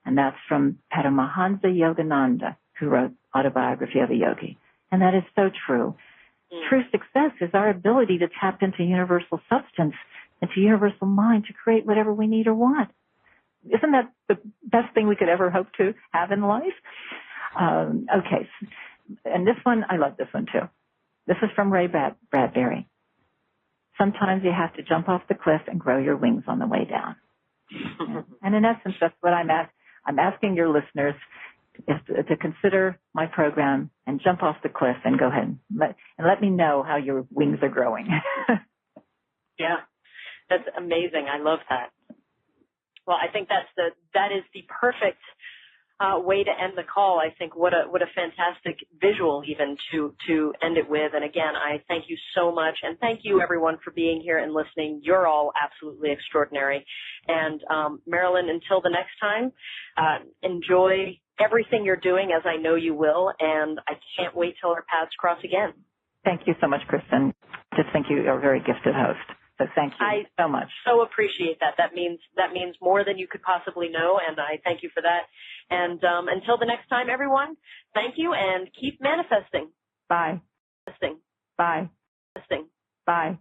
And that's from Paramahansa Yogananda, who wrote Autobiography of a Yogi. And that is so true. True success is our ability to tap into universal substance, into universal mind to create whatever we need or want. Isn't that the best thing we could ever hope to have in life? Okay. And this one, I love this one too. This is from Ray Bradbury. Sometimes you have to jump off the cliff and grow your wings on the way down. And in essence, that's what I'm asking your listeners is to consider my program and jump off the cliff and go ahead and let me know how your wings are growing. Yeah, that's amazing. I love that. Well, I think that is the perfect way to end the call. I think what a fantastic visual even to end it with. And again, I thank you so much, and thank you everyone for being here and listening. You're all absolutely extraordinary. And Marilyn, until the next time, enjoy everything you're doing, as I know you will, and I can't wait till our paths cross again. Thank you so much, Kristen. Just think you're a very gifted host. So thank you so much. So appreciate that. That means more than you could possibly know, and I thank you for that. And until the next time, everyone, thank you, and keep manifesting. Bye. Manifesting. Bye. Manifesting. Bye.